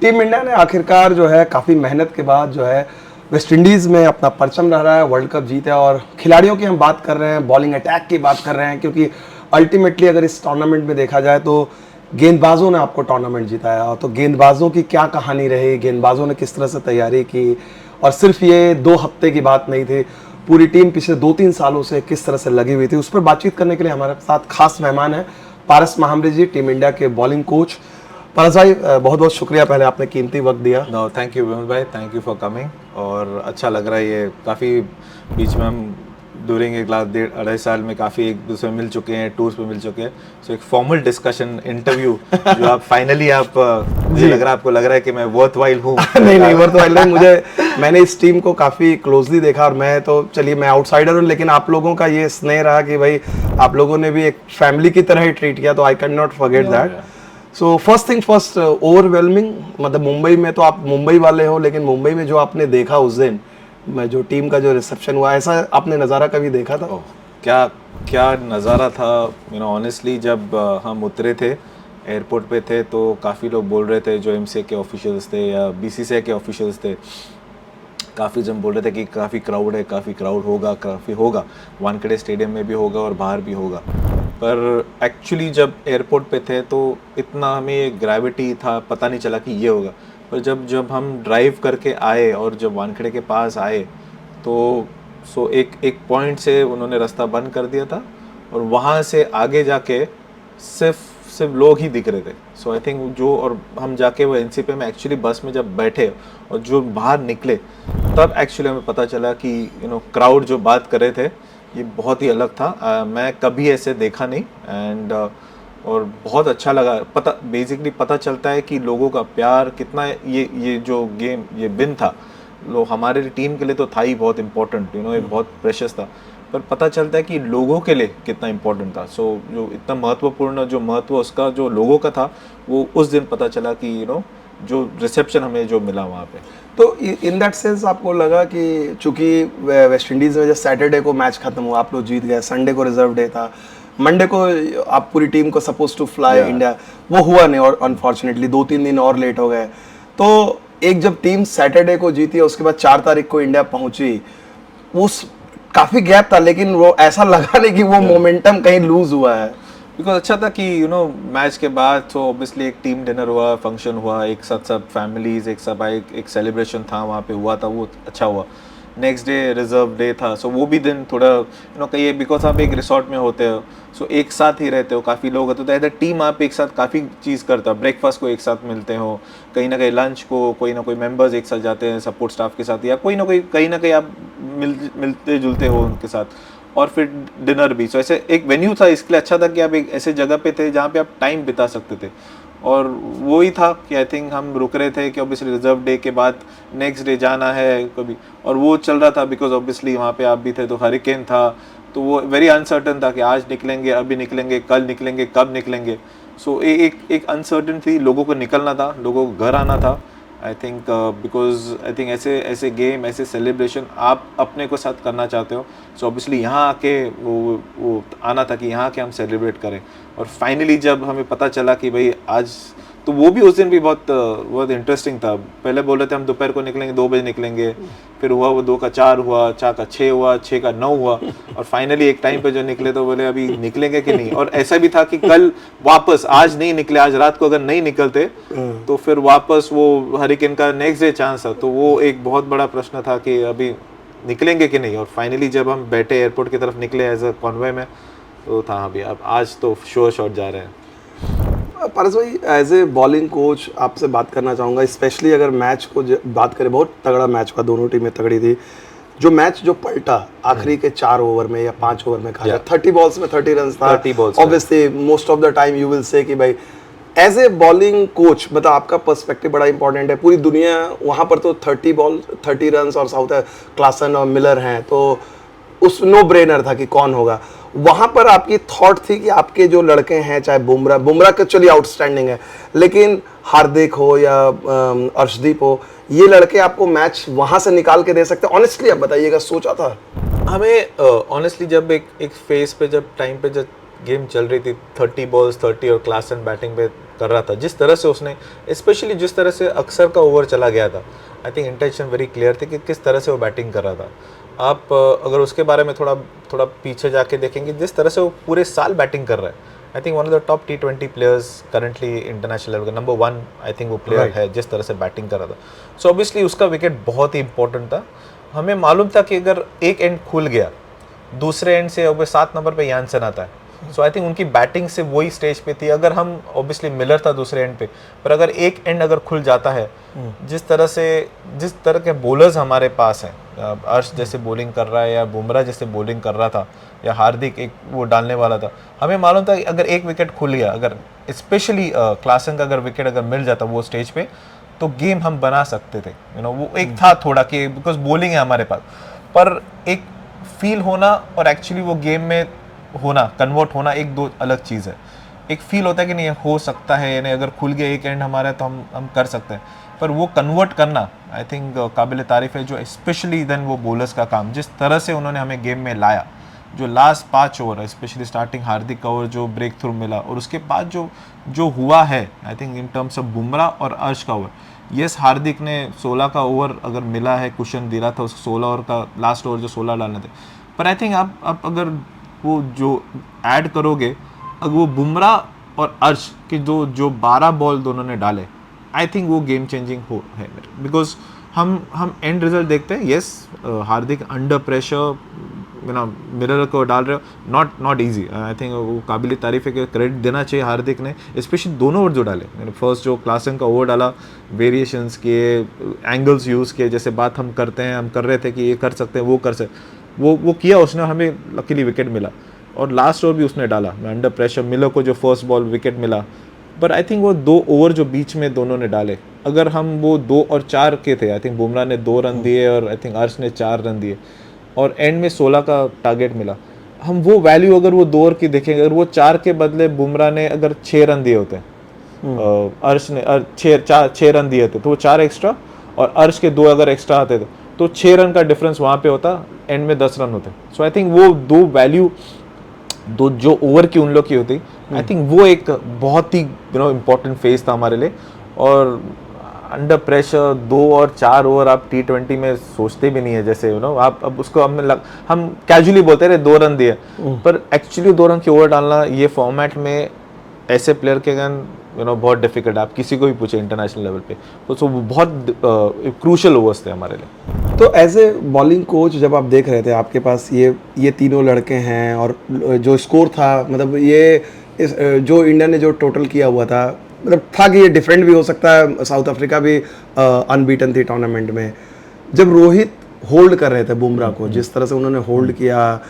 Team India ने आखिरकार जो है काफ़ी मेहनत के बाद जो है वेस्ट इंडीज़ में अपना परचम लहराया है, वर्ल्ड कप जीता और खिलाड़ियों की हम बात कर रहे हैं, बॉलिंग अटैक की बात कर रहे हैं, क्योंकि अल्टीमेटली अगर इस टूर्नामेंट में देखा जाए तो गेंदबाजों ने आपको टूर्नामेंट जिताया। तो गेंदबाजों की क्या कहानी रही, गेंदबाजों ने किस तरह से तैयारी की, और सिर्फ ये 2 हफ्ते की बात नहीं थी, पूरी टीम पिछले 2-3 सालों से किस तरह से लगी हुई थी, उस पर बातचीत करने के लिए हमारे साथ खास मेहमान है पारस महामरे जी, टीम इंडिया के बॉलिंग कोच। पारस भाई, बहुत बहुत शुक्रिया, पहले आपने कीमती वक्त दिया। नो थैंक यू विमल भाई, थैंक यू फॉर कमिंग। और अच्छा लग रहा है, ये काफ़ी बीच में हम ड्यूरिंग एक लास्ट 1.5-2.5 साल में काफ़ी एक दूसरे मिल चुके हैं, टूर्स पे मिल चुके हैं। सो एक फॉर्मल डिस्कशन इंटरव्यू जो आप फाइनली मुझे लग रहा है, आपको लग रहा है कि मैं वर्थ वाइल हूँ। नहीं वर्थ वाइल नहीं, मैंने इस टीम को काफ़ी क्लोजली देखा, और मैं तो चलिए मैं आउटसाइडर हूँ, लेकिन आप लोगों का ये स्नेह रहा कि भाई आप लोगों ने भी एक फैमिली की तरह ही ट्रीट किया, तो I can not forget that. So first thing first, overwhelming, मतलब मुंबई में तो आप मुंबई वाले हो, लेकिन मुंबई में जो आपने देखा उस दिन, मैं जो टीम का जो रिसेप्शन हुआ, ऐसा आपने नज़ारा कभी देखा था? क्या क्या नज़ारा था। ऑनेस्टली जब हम उतरे थे, एयरपोर्ट पे थे, तो काफ़ी लोग बोल रहे थे, जो एमसीए के ऑफिशियल्स थे या बीसीसीआई के ऑफिशियल्स थे, काफ़ी जन बोल रहे थे कि काफ़ी क्राउड है, काफ़ी क्राउड होगा, काफ़ी होगा, वानखेड़े स्टेडियम में भी होगा और बाहर भी होगा। पर एक्चुअली जब एयरपोर्ट पे थे तो इतना हमें ग्रेविटी था, पता नहीं चला कि ये होगा। पर जब जब हम ड्राइव करके आए और जब वानखेड़े के पास आए तो एक पॉइंट से उन्होंने रास्ता बंद कर दिया था, और वहाँ से आगे जाके सिर्फ लोग ही दिख रहे थे। सो आई थिंक जो, और हम जाके वो एनसीपी में एक्चुअली बस में जब बैठे और जो बाहर निकले, तब एक्चुअली हमें पता चला कि क्राउड जो बात कर रहे थे ये बहुत ही अलग था। मैं कभी ऐसे देखा नहीं, एंड और बहुत अच्छा लगा। बेसिकली पता चलता है कि लोगों का प्यार कितना, ये जो गेम, ये बिन था, हमारे टीम के लिए तो था ही बहुत इम्पोर्टेंट, एक बहुत प्रेशियस था, पर पता चलता है कि लोगों के लिए कितना इम्पोर्टेंट था। सो जो इतना महत्वपूर्ण, जो महत्व उसका जो लोगों का था, वो उस दिन पता चला कि जो रिसेप्शन हमें जो मिला वहाँ पे। तो इन दैट सेंस आपको लगा कि चूंकि वेस्ट इंडीज़ में जब सैटरडे को मैच खत्म हुआ, आप लोग जीत गए, संडे को रिजर्व डे था, मंडे को आप पूरी टीम को सपोज टू फ्लाई इंडिया, वो हुआ नहीं, और अनफॉर्चुनेटली 2-3 दिन और लेट हो गए। तो एक जब टीम सैटरडे को जीती, उसके बाद 4 तारीख को इंडिया पहुंची, उस काफ़ी गैप था, लेकिन वो ऐसा लगा नहीं कि वो मोमेंटम कहीं लूज हुआ है। बिकॉज अच्छा था कि मैच के बाद तो ऑब्वियसली एक टीम डिनर हुआ, फंक्शन हुआ, एक साथ सब फैमिलीज एक सब आए, एक सेलिब्रेशन था वहाँ पे हुआ था, वो अच्छा हुआ। नेक्स्ट डे रिजर्व डे था, सो वो भी दिन थोड़ा कहिए, बिकॉज आप एक रिसोर्ट में होते हो, सो एक साथ ही रहते हो, काफ़ी लोग होते, तो इधर टीम आप एक साथ काफ़ी चीज़ करता हो, ब्रेकफास्ट को एक साथ मिलते हो, कहीं ना कहीं लंच को कोई ना कोई मेंबर्स एक साथ जाते हैं सपोर्ट स्टाफ के साथ, या कोई ना कोई कहीं ना कहीं आप मिलते जुलते हो उनके साथ, और फिर डिनर भी। सो ऐसे एक वेन्यू था, इसके लिए अच्छा था कि आप एक ऐसे जगह पे थे जहाँ पे आप टाइम बिता सकते थे, और वो ही था कि आई थिंक हम रुक रहे थे कि ऑब्वियसली रिजर्व डे के बाद नेक्स्ट डे जाना है कभी, और वो चल रहा था बिकॉज ऑब्वियसली वहाँ पे आप भी थे, तो हरिकेन था, तो वो वेरी अनसर्टन था कि आज निकलेंगे, अभी निकलेंगे, कल निकलेंगे, कब निकलेंगे। सो एक अनसर्टन थी, लोगों को निकलना था, लोगों को घर आना था। I think because I think ऐसे गेम, ऐसे सेलिब्रेशन आप अपने को साथ करना चाहते हो, सो ऑब्वियसली यहाँ आके वो आना था कि यहाँ आके हम सेलिब्रेट करें। और फाइनली जब हमें पता चला कि भाई आज, तो वो भी उस दिन भी बहुत इंटरेस्टिंग था। पहले बोल रहे थे हम दोपहर को निकलेंगे, 2 बजे निकलेंगे, फिर हुआ वो 2 का 4 हुआ, 4 का 6 हुआ, 6 का 9 हुआ, और फाइनली एक टाइम पे जो निकले तो बोले अभी निकलेंगे कि नहीं। और ऐसा भी था कि कल वापस, आज नहीं निकले, आज रात को अगर नहीं निकलते तो फिर वापस वो हरिकेन का नेक्स्ट डे चांस था, तो वो एक बहुत बड़ा प्रश्न था कि अभी निकलेंगे कि नहीं। और फाइनली जब हम बैठे एयरपोर्ट की तरफ निकले एज अ कॉन्वॉय में, तो था अभी अब आज तो श्योर शॉट जा रहे हैं। पारस भाई, एज ए बॉलिंग कोच आपसे बात करना चाहूँगा, स्पेशली अगर मैच को बात करें, बहुत तगड़ा मैच हुआ, दोनों टीमें तगड़ी थी। जो मैच जो पलटा आखिरी के 4 ओवर में या 5 ओवर में, कहा 30 बॉल्स में 30 रन था, obviously most of the time you will say कि भाई एज ए बॉलिंग कोच, मतलब आपका पर्सपेक्टिव बड़ा इंपॉर्टेंट है। पूरी दुनिया वहाँ पर तो 30 रन और साउथ क्लासन और मिलर हैं, तो उस नो ब्रेनर था कि कौन होगा। वहां पर आपकी थॉट थी कि आपके जो लड़के हैं, चाहे बुमराह का चलिए आउटस्टैंडिंग है, लेकिन हार्दिक हो या अर्शदीप हो, ये लड़के आपको मैच वहां से निकाल के दे सकते हैं? ऑनेस्टली आप बताइएगा, सोचा था? हमें ऑनेस्टली जब एक फेस पे, जब टाइम पे जब गेम चल रही थी 30 बॉल्स 30 और क्लासन बैटिंग पे कर रहा था, जिस तरह से उसने स्पेशली जिस तरह से अक्सर का ओवर चला गया था, I think intention very clear थी कि किस तरह से वो बैटिंग कर रहा था। आप अगर उसके बारे में थोड़ा पीछे जाके देखेंगे, जिस तरह से वो पूरे साल बैटिंग कर रहा है, I think one of the top T20 players currently international level का नंबर 1 आई थिंक वो प्लेयर है, जिस तरह से बैटिंग कर रहा था। सो ऑब्वियसली उसका विकेट बहुत ही इंपॉर्टेंट था। हमें मालूम था कि अगर एक एंड खुल गया, दूसरे एंड से अब 7 नंबर पे यानसन आता है। सो आई थिंक उनकी बैटिंग से वही स्टेज पे थी। अगर हम ऑब्वियसली मिलर था दूसरे एंड पे, पर अगर एक एंड अगर खुल जाता है, जिस तरह के बॉलर्स हमारे पास हैं, अर्श जैसे बॉलिंग कर रहा है या बुमराह जैसे बॉलिंग कर रहा था या हार्दिक एक वो डालने वाला था, हमें मालूम था कि अगर एक विकेट खुल गया, अगर स्पेशली क्लासन का अगर विकेट अगर मिल जाता वो स्टेज पे, तो गेम हम बना सकते थे। वो एक था थोड़ा कि बिकॉज बॉलिंग है हमारे पास, पर एक फील होना और एक्चुअली वो गेम में होना, कन्वर्ट होना, एक दो अलग चीज़ है। एक फील होता है कि नहीं हो सकता है, यानी अगर खुल गया एक एंड हमारा तो हम कर सकते हैं, पर वो कन्वर्ट करना आई थिंक काबिल तारीफ है, जो स्पेशली देन वो बॉलर्स का काम, जिस तरह से उन्होंने हमें गेम में लाया, जो लास्ट 5 ओवर स्पेशली स्टार्टिंग हार्दिक का ओवर जो ब्रेक थ्रू मिला, और उसके बाद जो हुआ है I think in terms of Bumrah और अर्श का ओवर। यस, हार्दिक ने 16 का ओवर अगर मिला है, कुशन दिला था उसको 16 ओवर का, लास्ट ओवर जो 16 डालने थे, पर आई थिंक आप अगर वो जो ऐड करोगे, अगर वो बुमराह और अर्श के जो 12 बॉल दोनों ने डाले, आई थिंक वो गेम चेंजिंग हो है मेरे, बिकॉज हम एंड रिजल्ट देखते हैं। यस, हार्दिक अंडर प्रेशर मिरर को डाल रहे हो, नॉट इजी। आई थिंक वो काबिल तारीफ है कि क्रेडिट देना चाहिए हार्दिक ने, स्पेशली दोनों ओवर जो डाले। फर्स्ट जो क्लासन का ओवर डाला, वेरिएशंस किए, एंगल्स यूज़ किए, जैसे बात हम करते हैं, हम कर रहे थे कि ये कर सकते हैं, वो कर सकते, वो किया उसने, हमें लकीली विकेट मिला। और लास्ट ओवर भी उसने डाला अंडर प्रेशर, मिलर को जो फर्स्ट बॉल विकेट मिला। पर आई थिंक वो 2 ओवर जो बीच में दोनों ने डाले, अगर हम वो 2 और 4 के थे, आई थिंक बुमराह ने 2 रन दिए और आई थिंक अर्श ने 4 रन दिए, और एंड में 16 का टारगेट मिला। हम वो वैल्यू अगर वो 2 ओवर की देखेंगे, अगर वो 4 के बदले बुमराह ने अगर 6 रन दिए होते, अर्श ने 6 रन दिए थे, तो वो 4 एक्स्ट्रा, और अर्श के 2 अगर एक्स्ट्रा आते थे, तो 6 रन का डिफरेंस वहाँ पे होता, एंड में 10 रन होते। सो आई थिंक वो 2 वैल्यू, दो जो ओवर की उन लोग की होती, आई थिंक वो एक बहुत ही इम्पोर्टेंट फेज था हमारे लिए। और अंडर प्रेशर 2 और 4 ओवर आप T20 में सोचते भी नहीं है, जैसे आप अब उसको हम कैजुअली बोलते रहे 2 रन दिए, पर एक्चुअली 2 रन के ओवर डालना ये फॉर्मेट में ऐसे प्लेयर के अगेन बहुत डिफिकल्ट। आप किसी को भी पूछे इंटरनेशनल लेवल पे, तो वो बहुत क्रूशल ओवर्स थे हमारे लिए। तो एज ए बॉलिंग कोच जब आप देख रहे थे, आपके पास ये तीनों लड़के हैं, और जो स्कोर था, मतलब जो इंडिया ने जो टोटल किया हुआ था, मतलब था कि ये डिफरेंट भी हो सकता है, साउथ अफ्रीका भी अनबीटन थी टूर्नामेंट में। जब रोहित होल्ड कर रहे थे बुमराह को, जिस तरह से उन्होंने होल्ड किया,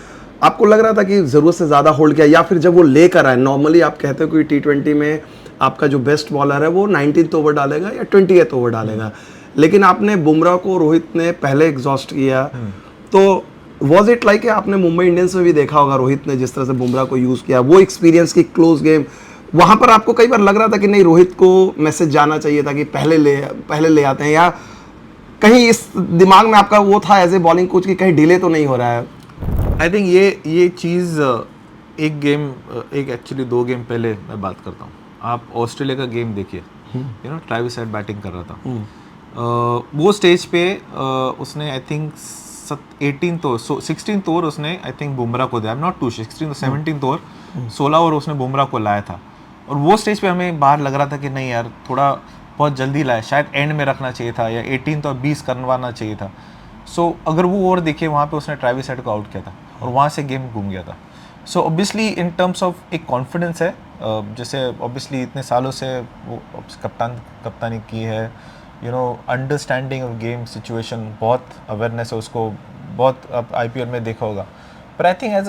आपको लग रहा था कि ज़रूरत से ज़्यादा होल्ड किया, या फिर जब वो लेकर आए, नॉर्मली आप कहते हो कि T20 में आपका जो बेस्ट बॉलर है वो 19th ओवर डालेगा या 20th ओवर डालेगा, लेकिन आपने बुमराह को, रोहित ने पहले एग्जॉस्ट किया। तो वॉज इट लाइक आपने मुंबई इंडियंस में भी देखा होगा, रोहित ने जिस तरह से बुमराह को यूज़ किया, वो एक्सपीरियंस की क्लोज गेम, वहाँ पर आपको कई बार लग रहा था कि नहीं, रोहित को मैसेज जाना चाहिए था कि पहले ले आते हैं, या कहीं इस दिमाग में आपका वो था एज ए बॉलिंग कोच कि कहीं डिले तो नहीं हो रहा है? आई थिंक ये चीज़ एक एक्चुअली 2 गेम पहले मैं बात करता हूँ। आप ऑस्ट्रेलिया का गेम देखिए, ट्रेविस हेड बैटिंग कर रहा था, वो स्टेज पे उसने आई थिंक 16th ओवर उसने आई थिंक बुमराह को दिया, I am not too 16th 17th over 16 over उसने बुमराह को लाया था। और वो स्टेज पे हमें बाहर लग रहा था कि नहीं यार, थोड़ा बहुत जल्दी लाया, शायद एंड में रखना चाहिए था, या 18th और 20 करवाना चाहिए था। सो अगर वो ओवर देखिए, वहाँ पे उसने ट्रेविस हेड को आउट किया था, और वहाँ से गेम घूम गया था। So obviously in terms of एक कॉन्फिडेंस है, जैसे ऑब्वियसली इतने सालों से वो कप्तानी की है, अंडरस्टैंडिंग ऑफ गेम सिचुएशन, बहुत अवेयरनेस है उसको, बहुत अब IPL में देखा होगा। पर I think as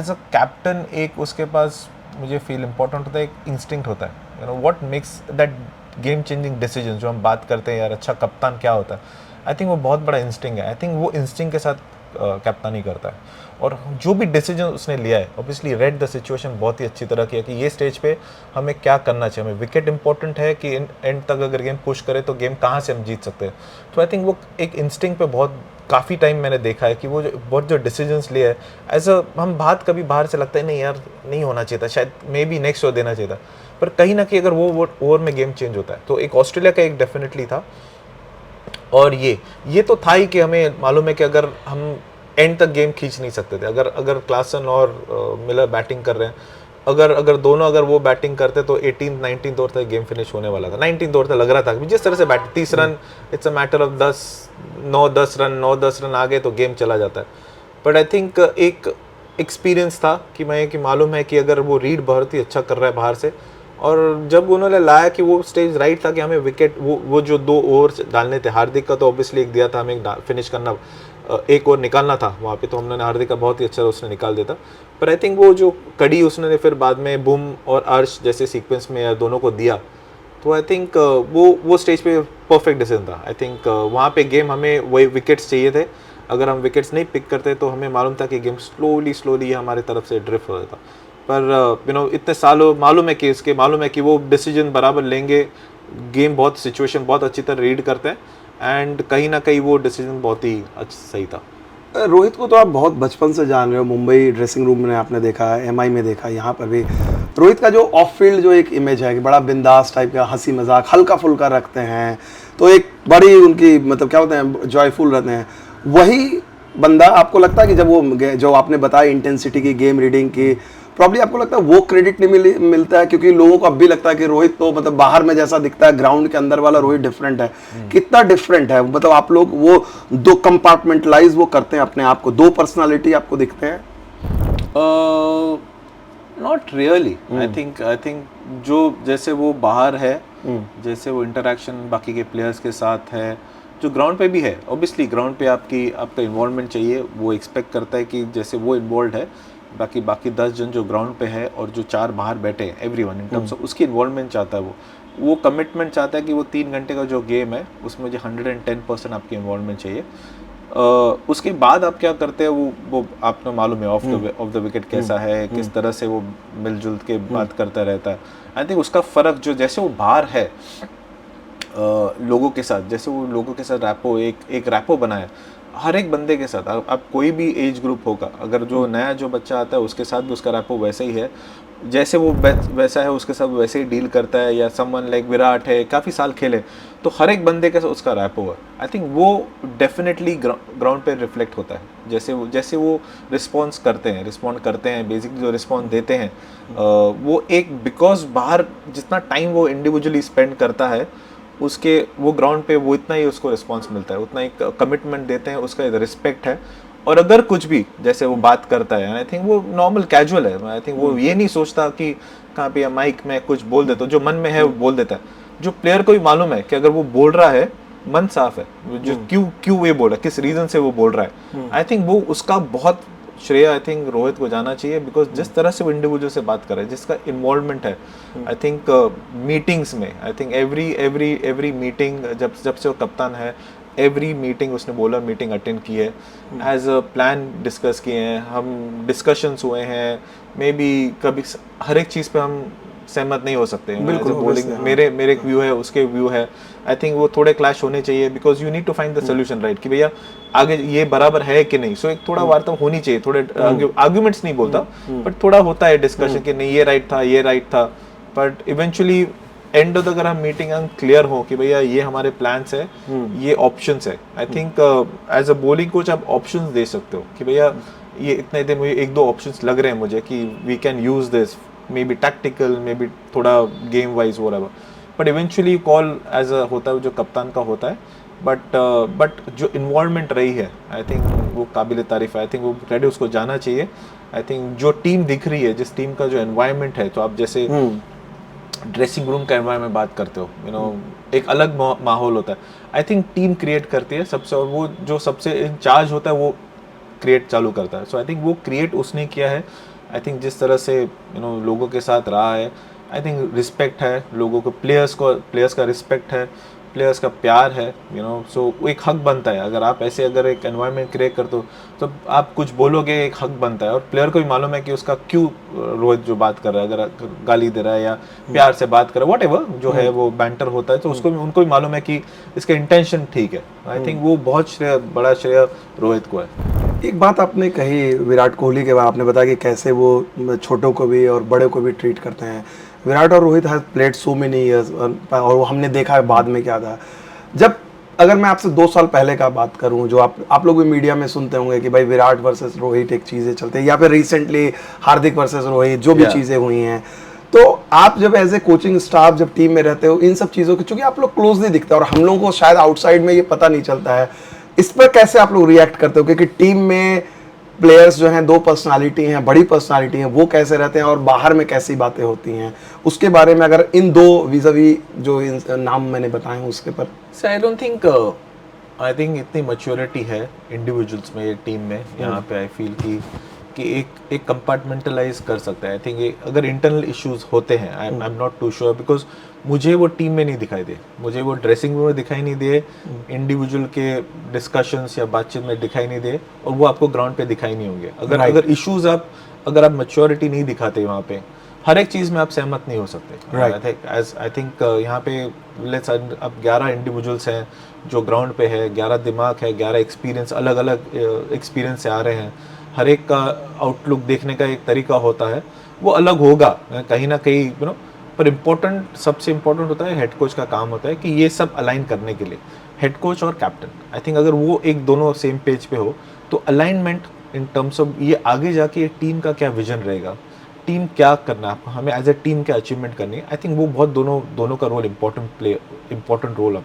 a captain एक उसके पास, मुझे फील इंपॉर्टेंट होता है, एक इंस्टिंक्ट होता है, what makes that game changing decision, जो हम बात करते हैं यार अच्छा कप्तान क्या होता है, आई थिंक वो बहुत बड़ा इंस्टिंक्ट है। आई थिंक वो इंस्टिंक्ट के साथ कैप्टनी करता है, और जो भी डिसीजन उसने लिया है ऑब्वियसली रेड द सिचुएशन बहुत ही अच्छी तरह किया कि ये स्टेज पे हमें क्या करना चाहिए, हमें विकेट इंपॉर्टेंट है कि एंड तक अगर गेम पुश करे तो गेम कहाँ से हम जीत सकते हैं। तो आई थिंक वो एक इंस्टिंक्ट पे बहुत काफ़ी टाइम मैंने देखा है कि वो बहुत जो डिसीजंस लिए है एज अ हम बात कभी बाहर से लगता है नहीं यार नहीं होना चाहिए था, शायद मे बी नेक्स्ट ओवर देना चाहिए था, पर कहीं ना कहीं अगर वो ओवर में गेम चेंज होता है तो एक ऑस्ट्रेलिया का एक डेफिनेटली था। और ये तो था ही कि हमें मालूम है कि अगर हम एंड तक गेम खींच नहीं सकते थे, अगर क्लासन और मिलर बैटिंग कर रहे हैं, अगर दोनों अगर वो बैटिंग करते तो 18 19 ओवर तक गेम फिनिश होने वाला था। 19 ओवर तक लग रहा था कि जिस तरह से bat 30 run it's a matter of 9-10 run आ गए तो गेम चला जाता है। बट आई थिंक एक एक्सपीरियंस था कि मालूम है कि अगर वो रीड बहुत ही अच्छा कर रहा है बाहर से, और जब उन्होंने लाया कि वो स्टेज राइट था कि हमें विकेट वो जो 2 ओवर डालने थे, हार्दिक का तो ऑब्वियसली एक दिया था हमें फिनिश करना, एक ओवर निकालना था वहाँ पे, तो हमने हार्दिक का बहुत ही अच्छा उसने निकाल दिया था। पर आई थिंक वो जो कड़ी उसने फिर बाद में बुम और अर्श जैसे सीक्वेंस में दोनों को दिया, तो आई थिंक वो स्टेज पे परफेक्ट डिसीजन था। आई थिंक वहाँ पे गेम हमें वही विकेट्स चाहिए थे, अगर हम विकेट्स नहीं पिक करते तो हमें मालूम था कि गेम स्लोली हमारी तरफ से ड्रिफ्ट हो जाता। पर इतने सालों मालूम है कि वो डिसीजन बराबर लेंगे, गेम बहुत सिचुएशन बहुत अच्छी तरह रीड करते हैं, एंड कहीं ना कहीं वो डिसीजन बहुत ही सही था। रोहित को तो आप बहुत बचपन से जान रहे हो, मुंबई ड्रेसिंग रूम में आपने देखा, एमआई में देखा, यहाँ पर भी रोहित का जो ऑफ फील्ड जो एक इमेज है कि बड़ा बिंदास टाइप का, हंसी मजाक हल्का फुल्का रखते हैं, तो एक बड़ी उनकी मतलब क्या होते हैं जॉयफुल रहते हैं। वही बंदा आपको लगता है कि जब वो जो आपने बताया इंटेंसिटी की, गेम रीडिंग की, प्रॉब्ली आपको लगता है वो क्रेडिट नहीं मिलता है? क्योंकि लोगों को अब भी लगता है कि रोहित तो मतलब बाहर में जैसा दिखता है, ग्राउंड के अंदर वाला रोहित डिफरेंट है। कितना डिफरेंट है मतलब आप लोग वो दो कंपार्टमेंटलाइज वो करते हैं अपने आप को, 2 पर्सनालिटी आपको दिखते हैं? Not really. आई थिंक जो जैसे वो बाहर है, जैसे वो इंटरेक्शन बाकी के प्लेयर्स के साथ है, जो ग्राउंड पे भी है, ऑब्वियसली ग्राउंड पे आपका इन्वॉल्वमेंट चाहिए, वो एक्सपेक्ट करता है कि जैसे वो इन्वॉल्व है, बाकी 10 जन जो ग्राउंड पे है और जो 4 बाहर बैठे हैं, एवरीवन इन टर्म्स ऑफ उसकी इन्वॉल्वमेंट चाहता है, वो कमिटमेंट चाहता है कि वो 3 घंटे का जो गेम है उसमें जो 110% आपकी इन्वॉल्वमेंट चाहिए। उसके बाद आप क्या करते हैं वो आपको मालूम है ऑफ द विकेट कैसा है, किस तरह से वो मिलजुल के बात करता रहता है। आई थिंक उसका फ़र्क जो जैसे वो बाहर है लोगों के साथ, जैसे वो लोगों के साथ रैपो एक रैपो बनाया हर एक बंदे के साथ। अब कोई भी एज ग्रुप होगा, अगर जो नया जो बच्चा आता है उसके साथ भी उसका रैपो वैसे ही है, जैसे वो वैसा है उसके साथ वैसे ही डील करता है, या समवन लाइक विराट है काफ़ी साल खेले तो हर एक बंदे के साथ उसका रैपो है। आई थिंक वो डेफिनेटली ग्राउंड पे रिफ्लेक्ट होता है, जैसे वो रिस्पॉन्ड करते हैं बेसिकली जो रिस्पॉन्स देते हैं वो एक बिकॉज बाहर जितना टाइम वो इंडिविजुअली स्पेंड करता है उसके वो ग्राउंड पे वो इतना ही उसको रिस्पॉन्स मिलता है, उतना ही कमिटमेंट देते हैं, उसका रिस्पेक्ट है। और अगर कुछ भी जैसे वो बात करता है आई थिंक वो नॉर्मल कैजुअल है, आई थिंक वो ये नहीं सोचता कि कहाँ पे माइक में कुछ बोल देता, जो मन में है वो बोल देता है। जो प्लेयर को भी मालूम है कि अगर वो बोल रहा है मन साफ है, जो क्यों ये बोल रहा है, किस रीजन से वो बोल रहा है। आई थिंक वो उसका बहुत श्रेय आई थिंक रोहित को जाना चाहिए, बिकॉज जिस तरह से वो इंडिविजुअल से बात कर रहा है, जिसका इन्वॉल्वमेंट है आई थिंक मीटिंग्स में, आई थिंक एवरी मीटिंग जब से वो कप्तान है, एवरी मीटिंग उसने बोला मीटिंग अटेंड की है, एज अ प्लान डिस्कस किए हैं, हम डिस्कशंस हुए हैं, मे बी कभी हर एक चीज़ पे हम सहमत नहीं हो सकते हैं, बिल्कुल बोलिंग मेरे एक व्यू है, उसके व्यू है, आई थिंक वो थोड़े क्लैश होने चाहिए, because you need to find the solution right, कि भैया आगे ये बराबर है कि नहीं। सो एक थोड़ा वार्ता होनी चाहिए, थोड़े आर्ग्यूमेंट्स नहीं बोलता बट थोड़ा होता है डिस्कशन कि नहीं ये राइट था, बट इवेंचुअली एंड ऑफ अगर हम मीटिंग हम क्लियर हो कि भैया ये हमारे प्लान्स है, ये ऑप्शंस है। I think as a bowling coach आप ऑप्शंस दे सकते हो कि भैया ये इतने मुझे 1-2 ऑप्शंस लग रहे हैं मुझे कि we can use this, maybe tactical, maybe थोड़ा गेम वाइज हो रहा, but eventually call as a होता है जो कप्तान का होता है। बट जो इन्वॉल्वमेंट रही है आई थिंक वो काबिल तारीफ है, आई थिंक वो क्रेडिट उसको जाना चाहिए। आई थिंक जो टीम दिख रही है, जिस टीम का जो एनवायरनमेंट है, तो आप जैसे ड्रेसिंग रूम का एनवायरनमेंट बात करते हो, एक अलग माहौल होता है, आई थिंक टीम क्रिएट करती है सबसे, और वो जो सबसे इंचार्ज होता है वो क्रिएट चालू करता है। सो आई थिंक वो क्रिएट उसने किया है। आई थिंक जिस तरह से लोगों के साथ रहा है, आई थिंक रिस्पेक्ट है लोगों को, प्लेयर्स का रिस्पेक्ट है, प्लेयर्स का प्यार है, यू नो, सो एक हक बनता है, अगर आप ऐसे अगर एक एनवायरनमेंट क्रिएट करते हो तो आप कुछ बोलोगे, एक हक बनता है, और प्लेयर को भी मालूम है कि उसका क्यों रोहित जो बात कर रहा है, अगर गाली दे रहा है या प्यार से बात कर रहा है, व्हाटएवर जो है वो बैंटर होता है, तो उसको भी उनको भी मालूम है कि इसका इंटेंशन ठीक है। आई थिंक वो बहुत श्रेय, बड़ा श्रेय रोहित को है। एक बात आपने कही विराट कोहली के बाद, आपने बताया कि कैसे वो छोटों को भी और बड़े को भी ट्रीट करते हैं। विराट और Rohit has played so many years, और वो हमने देखा है बाद में क्या था। जब अगर मैं आपसे 2 साल पहले का बात करूं, जो आप लोग भी मीडिया में सुनते होंगे कि भाई विराट वर्सेस रोहित एक चीज़ें चलते हैं, या फिर रिसेंटली हार्दिक वर्सेस रोहित, जो भी Yeah. चीज़ें हुई हैं, तो आप जब एज ए कोचिंग स्टाफ जब टीम में रहते हो, इन सब चीज़ों की, चूंकि आप लोग क्लोजली दिखते हैं और हम लोगों को शायद आउटसाइड में ये पता नहीं चलता है, इस पर कैसे आप लोग रिएक्ट करते हो? क्योंकि टीम में प्लेयर्स जो हैं, 2 पर्सनालिटी हैं, बड़ी पर्सनालिटी हैं, वो कैसे रहते हैं और बाहर में कैसी बातें होती हैं, उसके बारे में अगर इन 2 विज़ावी जो नाम मैंने बताए हैं उसके पर। So I don't think I think इतनी मैच्योरिटी है इंडिविजुअल्स में, टीम में, यहाँ पे आई फील कि एक कंपार्टमेंटलाइज कर सकता है। आई थिंक अगर इंटरनल इश्यूज होते हैं, I am not too sure, because मुझे वो टीम में नहीं दिखाई दे, मुझे वो ड्रेसिंग रूम में दिखाई नहीं दे, इंडिविजुअल के डिस्कशंस या बातचीत में दिखाई नहीं दे, और वो आपको ग्राउंड पे दिखाई नहीं होंगे। अगर इश्यूज अगर आप मैच्योरिटी नहीं दिखाते वहाँ पे, हर एक चीज़ में आप सहमत नहीं हो सकते। आई थिंक यहाँ पे लेट्स अब 11 इंडिविजुअल्स हैं जो ग्राउंड पे है, 11 दिमाग है, 11 एक्सपीरियंस, अलग अलग एक्सपीरियंस से आ रहे हैं, हर एक का आउटलुक देखने का एक तरीका होता है, वो अलग होगा कहीं ना कहीं, यू नो, पर इम्पोर्टेंट, सबसे इम्पोर्टेंट होता है हेड कोच का काम होता है कि ये सब अलाइन करने के लिए, हेड कोच और कैप्टन, आई थिंक अगर वो एक दोनों सेम पेज पे हो तो अलाइनमेंट इन टर्म्स ऑफ ये आगे जाके टीम का क्या विजन रहेगा, टीम क्या करना है, हमें एज ए टीम क्या अचीवमेंट करनी है, आई थिंक वो बहुत दोनों का रोल इम्पोर्टेंट रोल, अब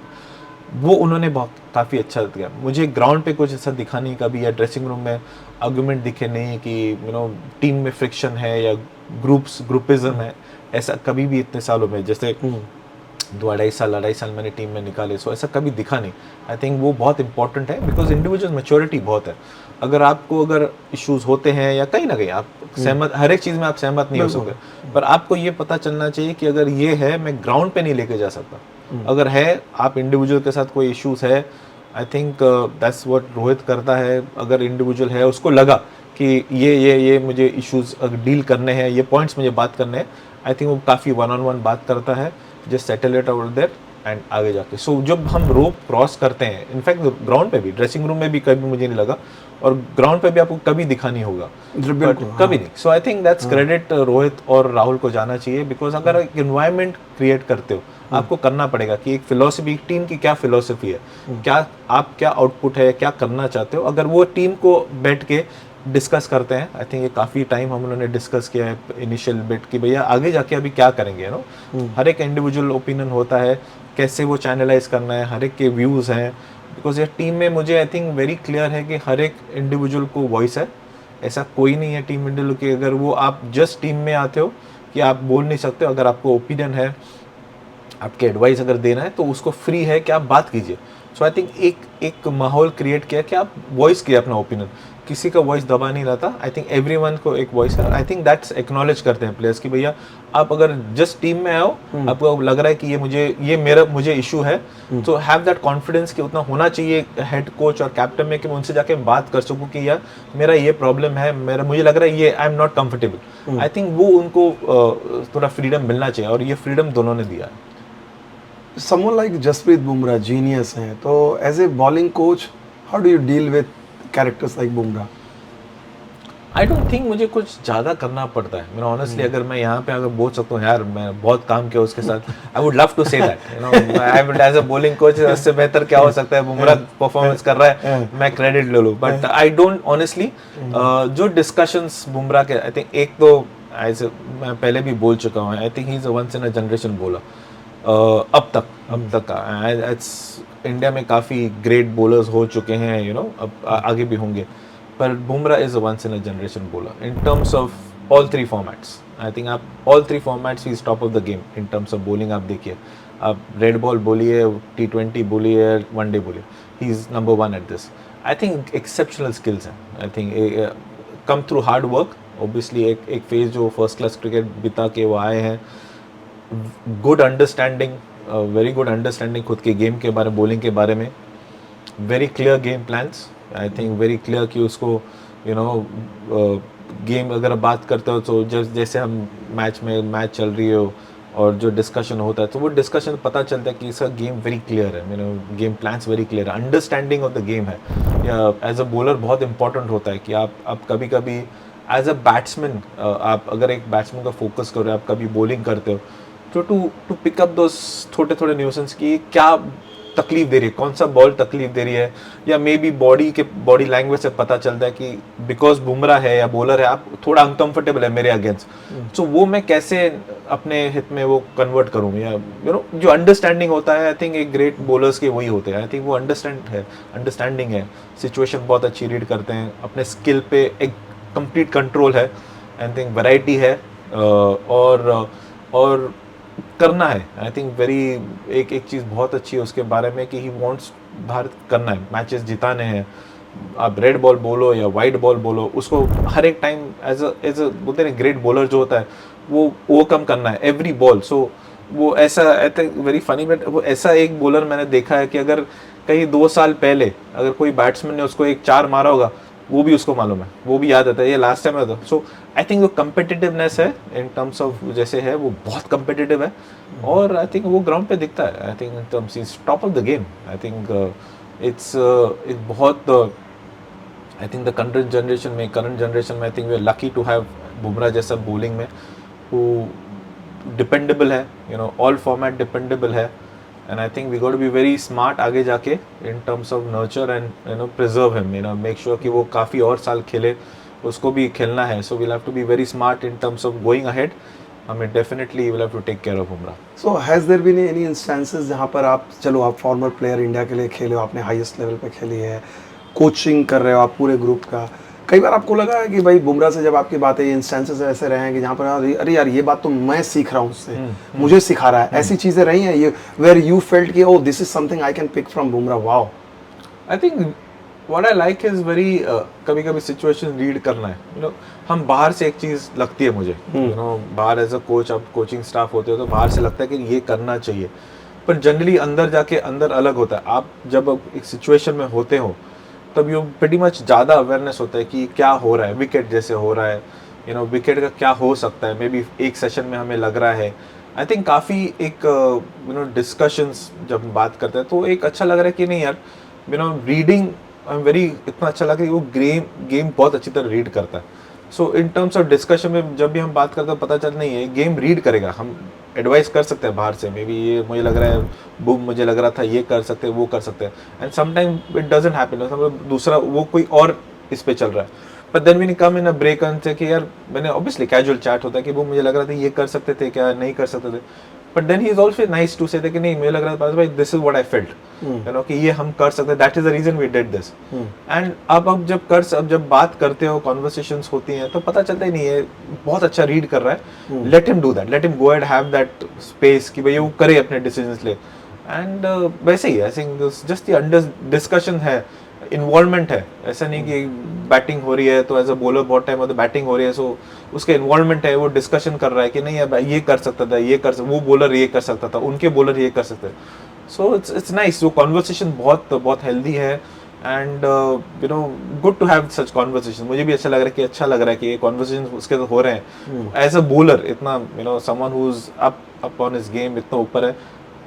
वो उन्होंने बहुत काफ़ी अच्छा किया। मुझे ग्राउंड पे कुछ ऐसा दिखा नहीं कभी, या ड्रेसिंग रूम में आर्गुमेंट दिखे नहीं कि यू नो टीम में फ्रिक्शन है या ग्रुपिज्म है, ऐसा कभी भी इतने सालों में, जैसे 2-2.5 साल मैंने टीम में निकाले, सो ऐसा कभी दिखा नहीं। आई थिंक वो बहुत इंपॉर्टेंट है, बिकॉज इंडिविजुअल मैच्योरिटी बहुत है। अगर इश्यूज होते हैं या कहीं ना कहीं आप सहमत, हर एक चीज़ में आप सहमत नहीं हो सकते, पर आपको ये पता चलना चाहिए कि अगर ये है, मैं ग्राउंड पे नहीं लेके जा सकता, अगर है आप इंडिविजुअल के साथ कोई इश्यूज है, I think that's what Rohit करता है। अगर इंडिविजुअल है, उसको लगा कि ये मुझे इश्यूज डील करने हैं, ये पॉइंट्स मुझे बात करने हैं, आई थिंक वो काफ़ी 1-on-1 बात करता है, just settle it over there and आगे जाके। सो जब हम रोप क्रॉस करते हैं, इनफैक्ट ग्राउंड पे भी, ड्रेसिंग रूम में भी कभी मुझे नहीं लगा, और ग्राउंड पे भी आपको कभी दिखा नहीं होगा, कभी नहीं। So I think that's credit Rohit और राहुल को जाना चाहिए, बिकॉज अगर एक इन्वायरमेंट क्रिएट करते हो, आपको करना पड़ेगा कि एक फिलोसफी, टीम की क्या फिलोसफी है, क्या आउटपुट है, क्या करना चाहते हो, अगर वो टीम को बैठ के डिस्कस करते हैं। आई थिंक ये काफ़ी टाइम हम उन्होंने डिस्कस किया है इनिशियल बिट कि भैया आगे जाके अभी क्या करेंगे, यू नो, हर एक इंडिविजुअल ओपिनियन होता है, कैसे वो चैनलाइज करना है, हर एक के व्यूज़ हैं, बिकॉज ये टीम में मुझे आई थिंक वेरी क्लियर है कि हर एक इंडिविजुअल को वॉइस है, ऐसा कोई नहीं है टीम इंडिविजुअल की, अगर वो आप जस्ट टीम में आते हो कि आप बोल नहीं सकते, अगर आपको ओपिनियन है, आपके एडवाइस अगर देना है तो उसको फ्री है कि आप बात कीजिए। सो आई थिंक एक माहौल क्रिएट किया कि आप वॉइस किए अपना ओपिनियन, किसी का वॉइस दबा नहीं रहता। आई थिंक एवरीवन को एक वॉइस है, आई थिंक दैट्स एक्नॉलेज करते हैं प्लेयर्स कि भैया आप अगर जस्ट टीम में आओ, आपको लग रहा है कि ये मुझे इशू है, तो हैव दैट कॉन्फिडेंस कि उतना होना चाहिए हेड कोच और कैप्टन में कि मैं उनसे जाके बात कर सकूं कि यार मेरा ये प्रॉब्लम है, मुझे लग रहा है ये आई am not comfortable. I think वो उनको थोड़ा फ्रीडम मिलना चाहिए, और ये फ्रीडम दोनों ने दिया है। Someone like Jasprit Bumrah, genius हैं, तो as a bowling coach how do you deal with characters like Bumrah? I don't think मुझे कुछ ज़्यादा करना पड़ता है, मैं ऑनेस्टली अगर मैं यहाँ पे अगर बोल सकता हूँ यार मैं बहुत काम किया उसके साथ, I would love to say that, you know, I would as a bowling coach उससे बेहतर क्या हो सकता है, बुमराह परफॉर्मेंस कर रहा है, मैं क्रेडिट ले लूँ, बट आई डोंट ऑनेस्टली जो डिस्कशंस बुमराह के, आई थिंक एक तो ऐसे मैं पहले भी बोल चुका हूँ, I think he is a once in a generation bowler. अब तक का इंडिया में काफ़ी ग्रेट बॉलर्स हो चुके हैं, यू नो, अब आगे भी होंगे, पर Bumrah is a once in a generation bowler in terms of all 3 formats. I think आप all 3 formats he is top of the game in terms of bowling. आप देखिए, आप रेड बॉल बोलिए, T20 बोलिए, वनडे बोलिए, he is number 1 at this. I think exceptional skills हैं, I think come through hard work, obviously एक phase जो first class cricket बिता के वो आए हैं, good understanding very good understanding खुद के गेम के बारे में, बॉलिंग के बारे में, वेरी क्लियर गेम प्लान्स, आई थिंक वेरी क्लियर कि उसको यू नो गेम अगर आप बात करते हो तो जैसे हम मैच चल रही हो और जो डिस्कशन होता है तो वो डिस्कशन पता चलता है कि इसका गेम वेरी क्लियर है, you no game plans very clear है, अंडरस्टैंडिंग ऑफ द गेम है। या एज अ बॉलर बहुत इंपॉर्टेंट होता है कि आप कभी कभी एज अ बैट्समैन, आप अगर एक बैट्समैन का फोकस कर रहे हो, आप कभी बॉलिंग करते हो तो टू पिक अप दोस थोड़े थोड़े न्यूसेंस की क्या तकलीफ दे रही है, कौन सा बॉल तकलीफ दे रही है, या मे बी बॉडी लैंग्वेज से पता चलता है कि बिकॉज बुमराह है या बॉलर है आप थोड़ा अनकंफर्टेबल है मेरे अगेंस्ट, तो वो मैं कैसे अपने हित में वो कन्वर्ट करूँ, या यू नो जो अंडरस्टैंडिंग होता है, आई थिंक एक ग्रेट बॉलर्स के वही होते हैं, आई थिंक वो अंडरस्टैंडिंग है, सिचुएशन बहुत अच्छी रीड करते हैं, अपने स्किल पे एक कंप्लीट कंट्रोल है, आई थिंक वैरायटी है, और करना है, आई थिंक वेरी एक चीज़ बहुत अच्छी है उसके बारे में कि ही वांट्स भारत करना है, मैचेस जिताने हैं, आप रेड बॉल बोलो या वाइट बॉल बोलो, उसको हर एक टाइम एज अ बोलते हैं ग्रेट बॉलर जो होता है वो ओवरकम करना है एवरी बॉल। सो वो ऐसा आई थिंक वेरी फनी, बट वो ऐसा एक बॉलर मैंने देखा है कि अगर कहीं 2 साल पहले अगर कोई बैट्समैन ने उसको एक 4 मारा होगा वो भी उसको मालूम है, वो भी याद आता है ये लास्ट टाइम था। सो आई थिंक वो कम्पिटिटिवनेस है इन टर्म्स ऑफ जैसे है वो बहुत कम्पिटिटिव है, और आई थिंक वो ग्राउंड पे दिखता है, I think in terms is top of the game, I think it's बहुत I think the current generation में I think we are lucky to have Bumrah जैसा बॉलिंग में हु डिपेंडेबल है, you know all format dependable है, and I think we got to be very smart आगे जाके in terms of nurture and you know preserve him, you know make sure कि वो काफ़ी और साल खेले, उसको भी खेलना है, so we'll have to be very smart in terms of going ahead, हमें definitely we'll have to take care of Bumrah. So has there been any instances जहाँ पर आप चलो आप फॉर्मर प्लेयर इंडिया के लिए खेले हो, आपने हाईएस्ट लेवल पे खेली है, कोचिंग कर रहे हो आप पूरे ग्रुप का, कई बार आपको लगा है कि भाई बुमराह से जब आपकी बात है ये इंस्टेंसेस ऐसे रहे हैं कि जहाँ पर अरे यार ये बात तो मैं सीख रहा हूँ उससे, मुझे सिखा रहा है, ऐसी चीज़ें रही हैं ये वेयर यू फेल्ट कि oh this is something I can pick from Bumrah, wow? I think what I like is very कभी कभी सिचुएशन रीड करना है, यू नो हम बाहर से एक चीज़ लगती है मुझे, यू नो बाहर एज अ कोच आप कोचिंग स्टाफ होते हो तो बाहर से लगता है कि ये करना चाहिए, पर जनरली अंदर जाके अंदर अलग होता है, आप जब एक सिचुएशन में होते हो तब यू प्रीटी मच ज़्यादा अवेयरनेस होता है कि क्या हो रहा है, विकेट जैसे हो रहा है, यू नो विकेट का क्या हो सकता है, मे बी एक सेशन में हमें लग रहा है, आई थिंक काफ़ी एक यू नो डिस्कशंस जब हम बात करते हैं तो एक अच्छा लग रहा है कि नहीं यार, you know reading I am very इतना अच्छा लग रहा है कि वो गेम बहुत अच्छी तरह रीड करता है। सो इन टर्म्स ऑफ डिस्कशन में जब भी हम बात करते हैं पता चल नहीं है गेम रीड करेगा, हम एडवाइस कर सकते हैं बाहर से, मे बी ये मुझे लग रहा है बुम मुझे लग रहा था ये कर सकते हैं वो कर सकते हैं, and sometime it doesn't happen, दूसरा वो कोई और इस पे चल रहा है, but then we come in a break से कि यार मैंने ऑब्वियसली कैजुअल चैट होता है कि वो मुझे लग रहा था ये कर सकते थे क्या नहीं कर सकते थे, but then he is also nice to say कि नहीं मुझे लग रहा था भाई this is what I felt, you know कि ये हम कर सकते हैं, that is the reason we did this, and अब जब बात करते हो कॉन्वर्सेशंस होती हैं तो पता चलता ही नहीं है बहुत अच्छा रीड कर रहा है, let him do that, let him go and have that space कि भाई वो करे अपने डिसीजंस ले, एंड वैसे ही I think just the discussion है, इन्वॉल्वमेंट है, ऐसा नहीं कि बैटिंग हो रही है तो एज अ बॉलर बहुत टाइम होता है बैटिंग हो रही है, सो उसके इन्वॉल्वमेंट है, वो डिस्कशन कर रहा है कि नहीं अब ये कर सकता था, ये कर वो बॉलर ये कर सकता था, उनके बॉलर ये कर सकते, सो इट्स नाइस, वो कॉन्वर्सेशन बहुत हेल्दी है, and you know good to have such conversation, मुझे भी अच्छा लग रहा है कि ये कॉन्वर्सेशन उसके तो हो रहे हैं, एज अ बॉलर इतना you know someone who is up on his game इतना ऊपर है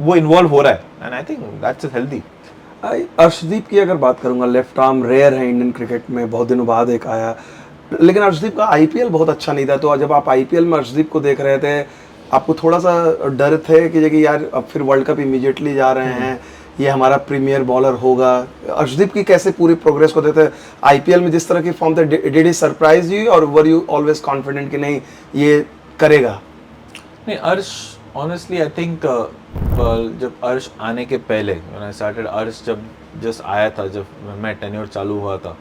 वो इन्वॉल्व हो रहा है, and I think that's healthy. Arshdeep की अगर बात करूंगा, लेफ्ट आर्म रेयर है इंडियन क्रिकेट में, बहुत दिनों बाद एक आया, लेकिन अर्शदीप का आईपीएल बहुत अच्छा नहीं था, तो जब आप आईपीएल में अर्शदीप को देख रहे थे आपको थोड़ा सा डर थे कि यार अब फिर वर्ल्ड कप इमीडिएटली जा रहे हैं, ये हमारा प्रीमियर बॉलर होगा, अर्शदीप की कैसे पूरी प्रोग्रेस को देते आईपीएल में जिस तरह की फॉर्म थे, डिड ही सरप्राइज यू और वर यू ऑलवेज कॉन्फिडेंट कि नहीं ये करेगा? नहीं अर्श ऑनेस्टली आई थिंक जब अर्श आने के पहले स्टार्टेड, अर्श जब जस्ट आया था, जब मैं टेन्योर चालू हुआ था,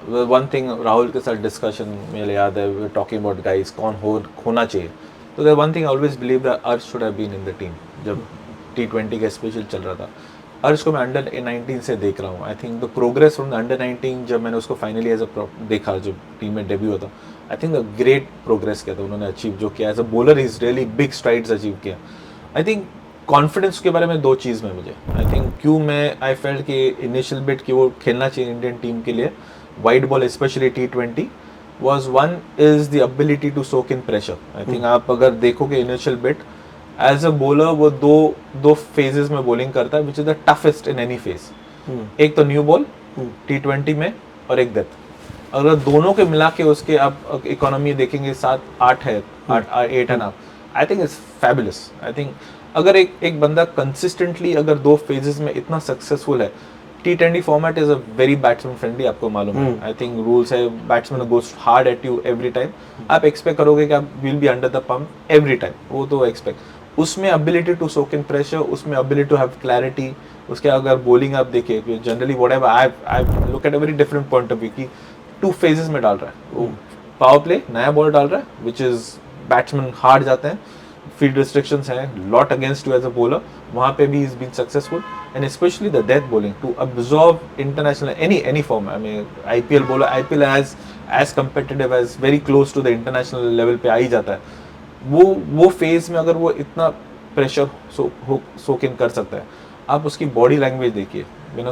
वन थिंग राहुल के साथ डिस्कशन मेरे याद है, वी टॉकिंग अबाउट गाइस कौन होना चाहिए, तो there one thing I always believe that Arsh should have been in the team, जब T20 का स्पेशल चल रहा था, अर्श को मैं अंडर 19 से देख रहा हूँ, I think the progress from the under 19 जब मैंने उसको फाइनली एज अ देखा जब टीम में डेब्यू होता, I think a great progress किया था उन्होंने, अचीव जो किया as a bowler is really big strides achieve किया, आई थिंक कॉन्फिडेंस के बारे में दो चीज़ में मुझे आई थिंक क्यों मैं आई फेल्ट कि इनिशियल बिट कि वो खेलना चाहिए इंडियन टीम के लिए wide ball specially T20 was one is the ability to soak in pressure. I think आप अगर देखोगे initial bit as a bowler वो दो फेजेस में बॉलिंग करता है which is the toughest in any phase. एक तो न्यू बॉल T20 में और एक डेथ. अगर दोनों के मिला के उसके आप इकोनॉमी देखेंगे 7-8 है 8.5. आई think it's fabulous. I think अगर एक बंदा कंसिस्टेंटली अगर दो फेजेस में इतना सक्सेसफुल है. T20 format is a very batsman friendly, आपको मालूम है. आई थिंक रूल्स है, batsman goes hard at you every time. आप एक्सपेक्ट करोगे कि आप will be under the pump every time, वो तो एक्सपेक्ट. उसमें ability to soak in pressure, उसमें एबिलिटी टू हैव क्लैरिटी. उसके अगर बॉलिंग आप देखिए generally whatever I look at a very different point of view कि 2 फेजेस में डाल रहा है. वो पावर प्ले नया बॉल डाल रहा है विच इज बैट्समैन हार्ड जाते हैं, फील्ड रिस्ट्रिक्शंस हैं, lot against you as a bowler. वहाँ पे भी is been successful and specially the death bowling to absorb international any form. I mean IPL bowler, IPL as competitive as very close to the international level पे आ ही जाता है. वो phase में अगर वो इतना प्रेशर सोक इन कर सकता है, आप उसकी बॉडी लैंग्वेज देखिए.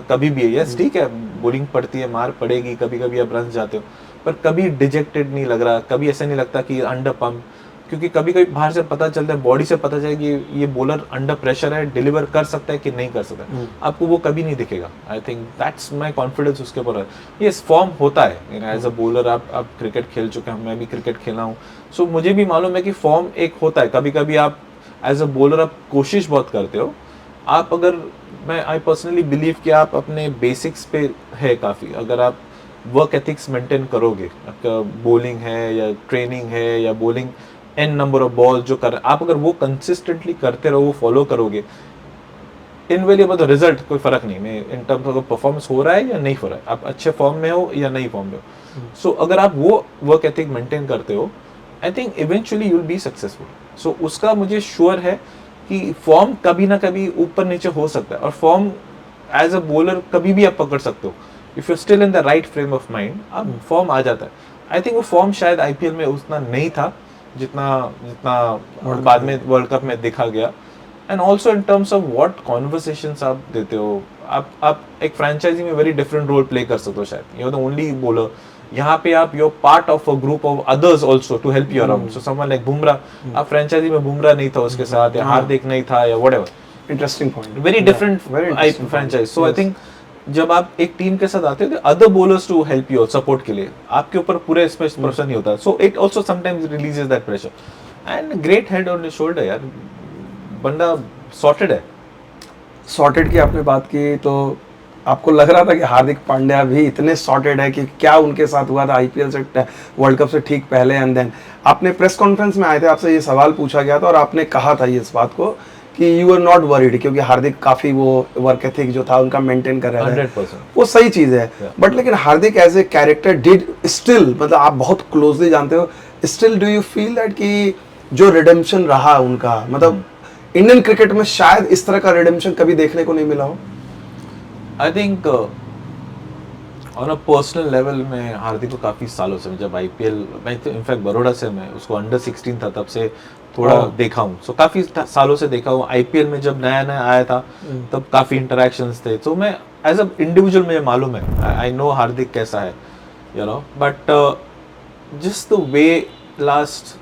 कभी भी यस ठीक है बॉलिंग पड़ती है, मार पड़ेगी, कभी कभी आप रन जाते हो, पर कभी डिजेक्टेड नहीं लग रहा, कभी ऐसा नहीं लगता कि अंडर पंप. क्योंकि कभी कभी बाहर से पता चलता है, बॉडी से पता चले कि ये बॉलर अंडर प्रेशर है, डिलीवर कर सकता है कि नहीं कर सकता है. आपको वो कभी नहीं दिखेगा. आई थिंक दैट्स माय कॉन्फिडेंस उसके ऊपर. ये फॉर्म होता है एज अ बॉलर. आप क्रिकेट खेल चुके हैं, मैं भी क्रिकेट खेला हूँ, सो मुझे भी मालूम है कि फॉर्म एक होता है. कभी कभी आप एज अ बॉलर आप कोशिश बहुत करते हो. आप अगर आई पर्सनली बिलीव कि आप अपने बेसिक्स पे है काफ़ी, अगर आप वर्क एथिक्स मेंटेन करोगे, आपका बॉलिंग है या ट्रेनिंग है या bowling n number of ball जो कर आप अगर वो कंसिस्टेंटली करते रहो, वो फॉलो करोगे, इनवेरिएबल रिजल्ट कोई फर्क नहीं. मैं इन टर्म्स ऑफ परफॉर्मेंस हो रहा है या नहीं हो रहा है, आप अच्छे फॉर्म में हो या नहीं फॉर्म में हो. सो अगर आप वो वर्क एथिक मेंटेन करते हो, I think eventually you will be successful. So उसका मुझे श्योर है कि फॉर्म कभी ना कभी ऊपर नीचे हो सकता है, और फॉर्म एज अ बॉलर कभी भी आप पकड़ सकते हो. If you still in the right frame of mind, आप फॉर्म आ जाता है. आई थिंक वो फॉर्म शायद IPL में उतना नहीं था जितना बाद में वर्ल्ड कप में देखा गया. And also in terms of what conversations आप देते हो, आप एक फ्रेंचाइजी में वेरी डिफरेंट रोल प्ले कर सकते हो. शायद you are the only bowler, यहाँ पे आप you part of a group of others also to help you around. So someone like Bumrah, आप फ्रेंचाइजी में बुमराह नहीं था उसके साथ, या हार्दिक नहीं था, या whatever. Interesting point. Very different franchise. So I think जब आप एक टीम के साथ आते हो, other bowlers to help you support के लिए, आपके ऊपर पूरे प्रेशर नहीं होता. So it also sometimes releases that pressure. And great head on your shoulder यार, बंदा सॉर्टेड है. सॉर्टेड की आपने बात की, तो आपको लग रहा था कि हार्दिक पांड्या भी इतने सॉर्टेड है कि क्या उनके साथ हुआ था IPL से वर्ल्ड कप से ठीक पहले. एंड देन आपने प्रेस कॉन्फ्रेंस में आए थे, आपसे ये सवाल पूछा गया था और आपने कहा था ये इस बात को कि यू आर नॉट वरीड, क्योंकि हार्दिक काफी वो वर्क एथिक जो था उनका मेंटेन कर रहे थे. 100% वो सही चीज है. बट लेकिन Hardik as a character did still, मतलब आप बहुत क्लोजली जानते हो, still do you feel that कि जो रिडेम्पशन रहा उनका, मतलब इंडियन क्रिकेट में शायद इस तरह का रिडेम्पशन कभी देखने को नहीं मिला हो. I think on a personal level में हार्दिक को काफ़ी सालों से, जब IPL मैं इनफैक्ट बड़ौदा से, मैं उसको अंडर 16 था तब से थोड़ा देखा हूँ. सो काफ़ी सालों से देखा हूँ. IPL में जब नया नया आया था तब काफ़ी इंटरेक्शंस थे. तो मैं एज अ इंडिविजुअल मुझे मालूम है, आई नो हार्दिक कैसा है, you know. But just the way last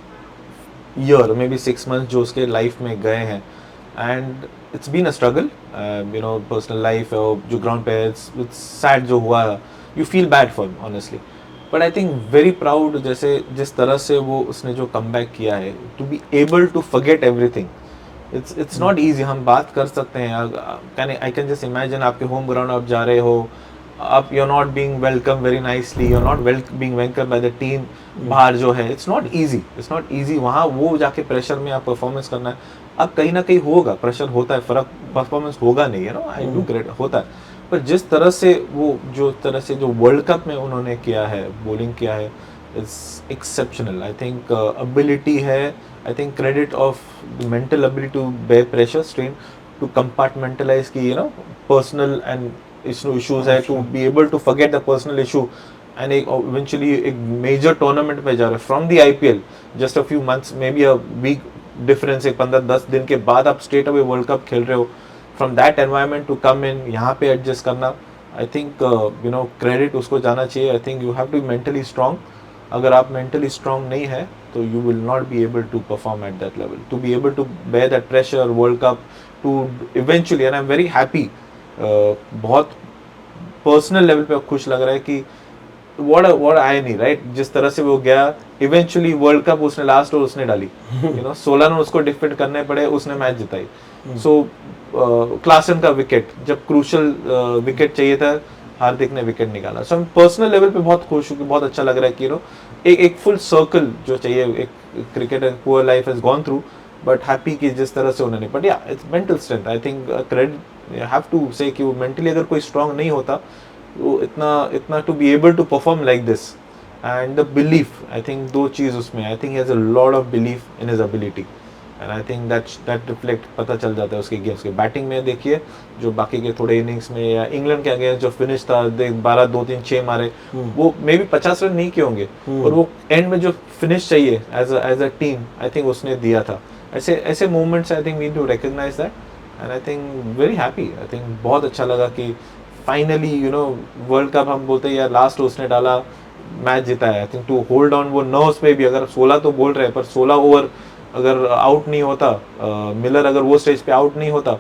year maybe 6 months जो उसके लाइफ में गए हैं, and it's been a struggle, you know, personal life जो ग्राउंड पे इट्स सैड जो हुआ, you feel bad for him honestly. But I think very proud, जैसे जिस तरह से वो उसने जो कमबैक किया है, to be able to forget everything. It's not easy. हम बात कर सकते हैं, आई कैन जस्ट इमेजिन आपके होम ग्राउंड आप जा रहे हो, आप you are not being welcome very nicely, you are not being welcome by the team. बाहर जो है इट्स नॉट ईजी. वहाँ वो जाके प्रेशर में आप परफॉर्मेंस करना है. अब कहीं ना कहीं होगा, प्रेशर होता है, फर्क परफॉर्मेंस होगा नहीं, you know, I do great होता है. पर जिस तरह से जो वर्ल्ड कप में उन्होंने किया है, बॉलिंग किया है, it's exceptional. I think ability है, I think credit of the mental ability to bear pressure, strain, to compartmentalise की, you know, personal and issues है, to be able to forget the personal issue. And eventually एक major tournament में जा रहे from the IPL, just a few months, maybe a week difference, एक 15-10 दिन के बाद आप स्ट्रेट अवे वर्ल्ड कप खेल रहे हो, from that environment to come in यहाँ पे एडजस्ट करना, I think you know credit उसको जाना चाहिए. I think you have to be mentally strong. अगर आप मेंटली स्ट्रांग नहीं है तो you will not be able to perform at that level, to be able to bear that pressure world cup, to eventually. And I am very happy, बहुत personal level पे खुश लग रहा है कि what आया नहीं, राइट, जिस तरह से वो गया. इवेंचुअली वर्ल्ड कप उसने लास्ट ओवर उसने डाली, यू नो 16 रन उसको डिफेंड करने पड़े, उसने मैच जिताई. सो क्लासन का विकेट, जब क्रूशल विकेट चाहिए था, हार्दिक ने विकेट निकाला. सो पर्सनल लेवल पे बहुत खुश हूँ कि बहुत अच्छा लग रहा है कि यू नो एक फुल सर्कल जो चाहिए, एक cricket and poor life has gone through, but happy कि जिस तरह से उन्होंने. But yeah it's mental strength, I think credit have to say कि वो मेंटली अगर कोई स्ट्रांग नहीं होता वो इतना to be able to perform like this. And the belief, I think दो चीज़ उसमें, I think he has a lot of belief in his ability. And I think that reflect पता चल जाता है उसके गेम्स के. बैटिंग में देखिए जो बाकी के थोड़े इनिंग्स में, या इंग्लैंड के अगेंस्ट जो फिनिश था 12, 2, 3, 6 मारे, वो मे बी 50 रन नहीं किए होंगे, और वो एंड में जो फिनिश चाहिए as a team, I think उसने दिया था. ऐसे moments I think we need to recognise that. And I think very happy, I think बहुत अच्छा लगा कि finally you know world cup, हम बोलते हैं यार लास्ट उसने डाला, मैच जीता है. I think to hold on वो नर्व्स पे भी, अगर 16 तो बोल रहे हैं पर 16 ओवर अगर आउट नहीं होता, मिलर अगर वो स्टेज पे आउट नहीं होता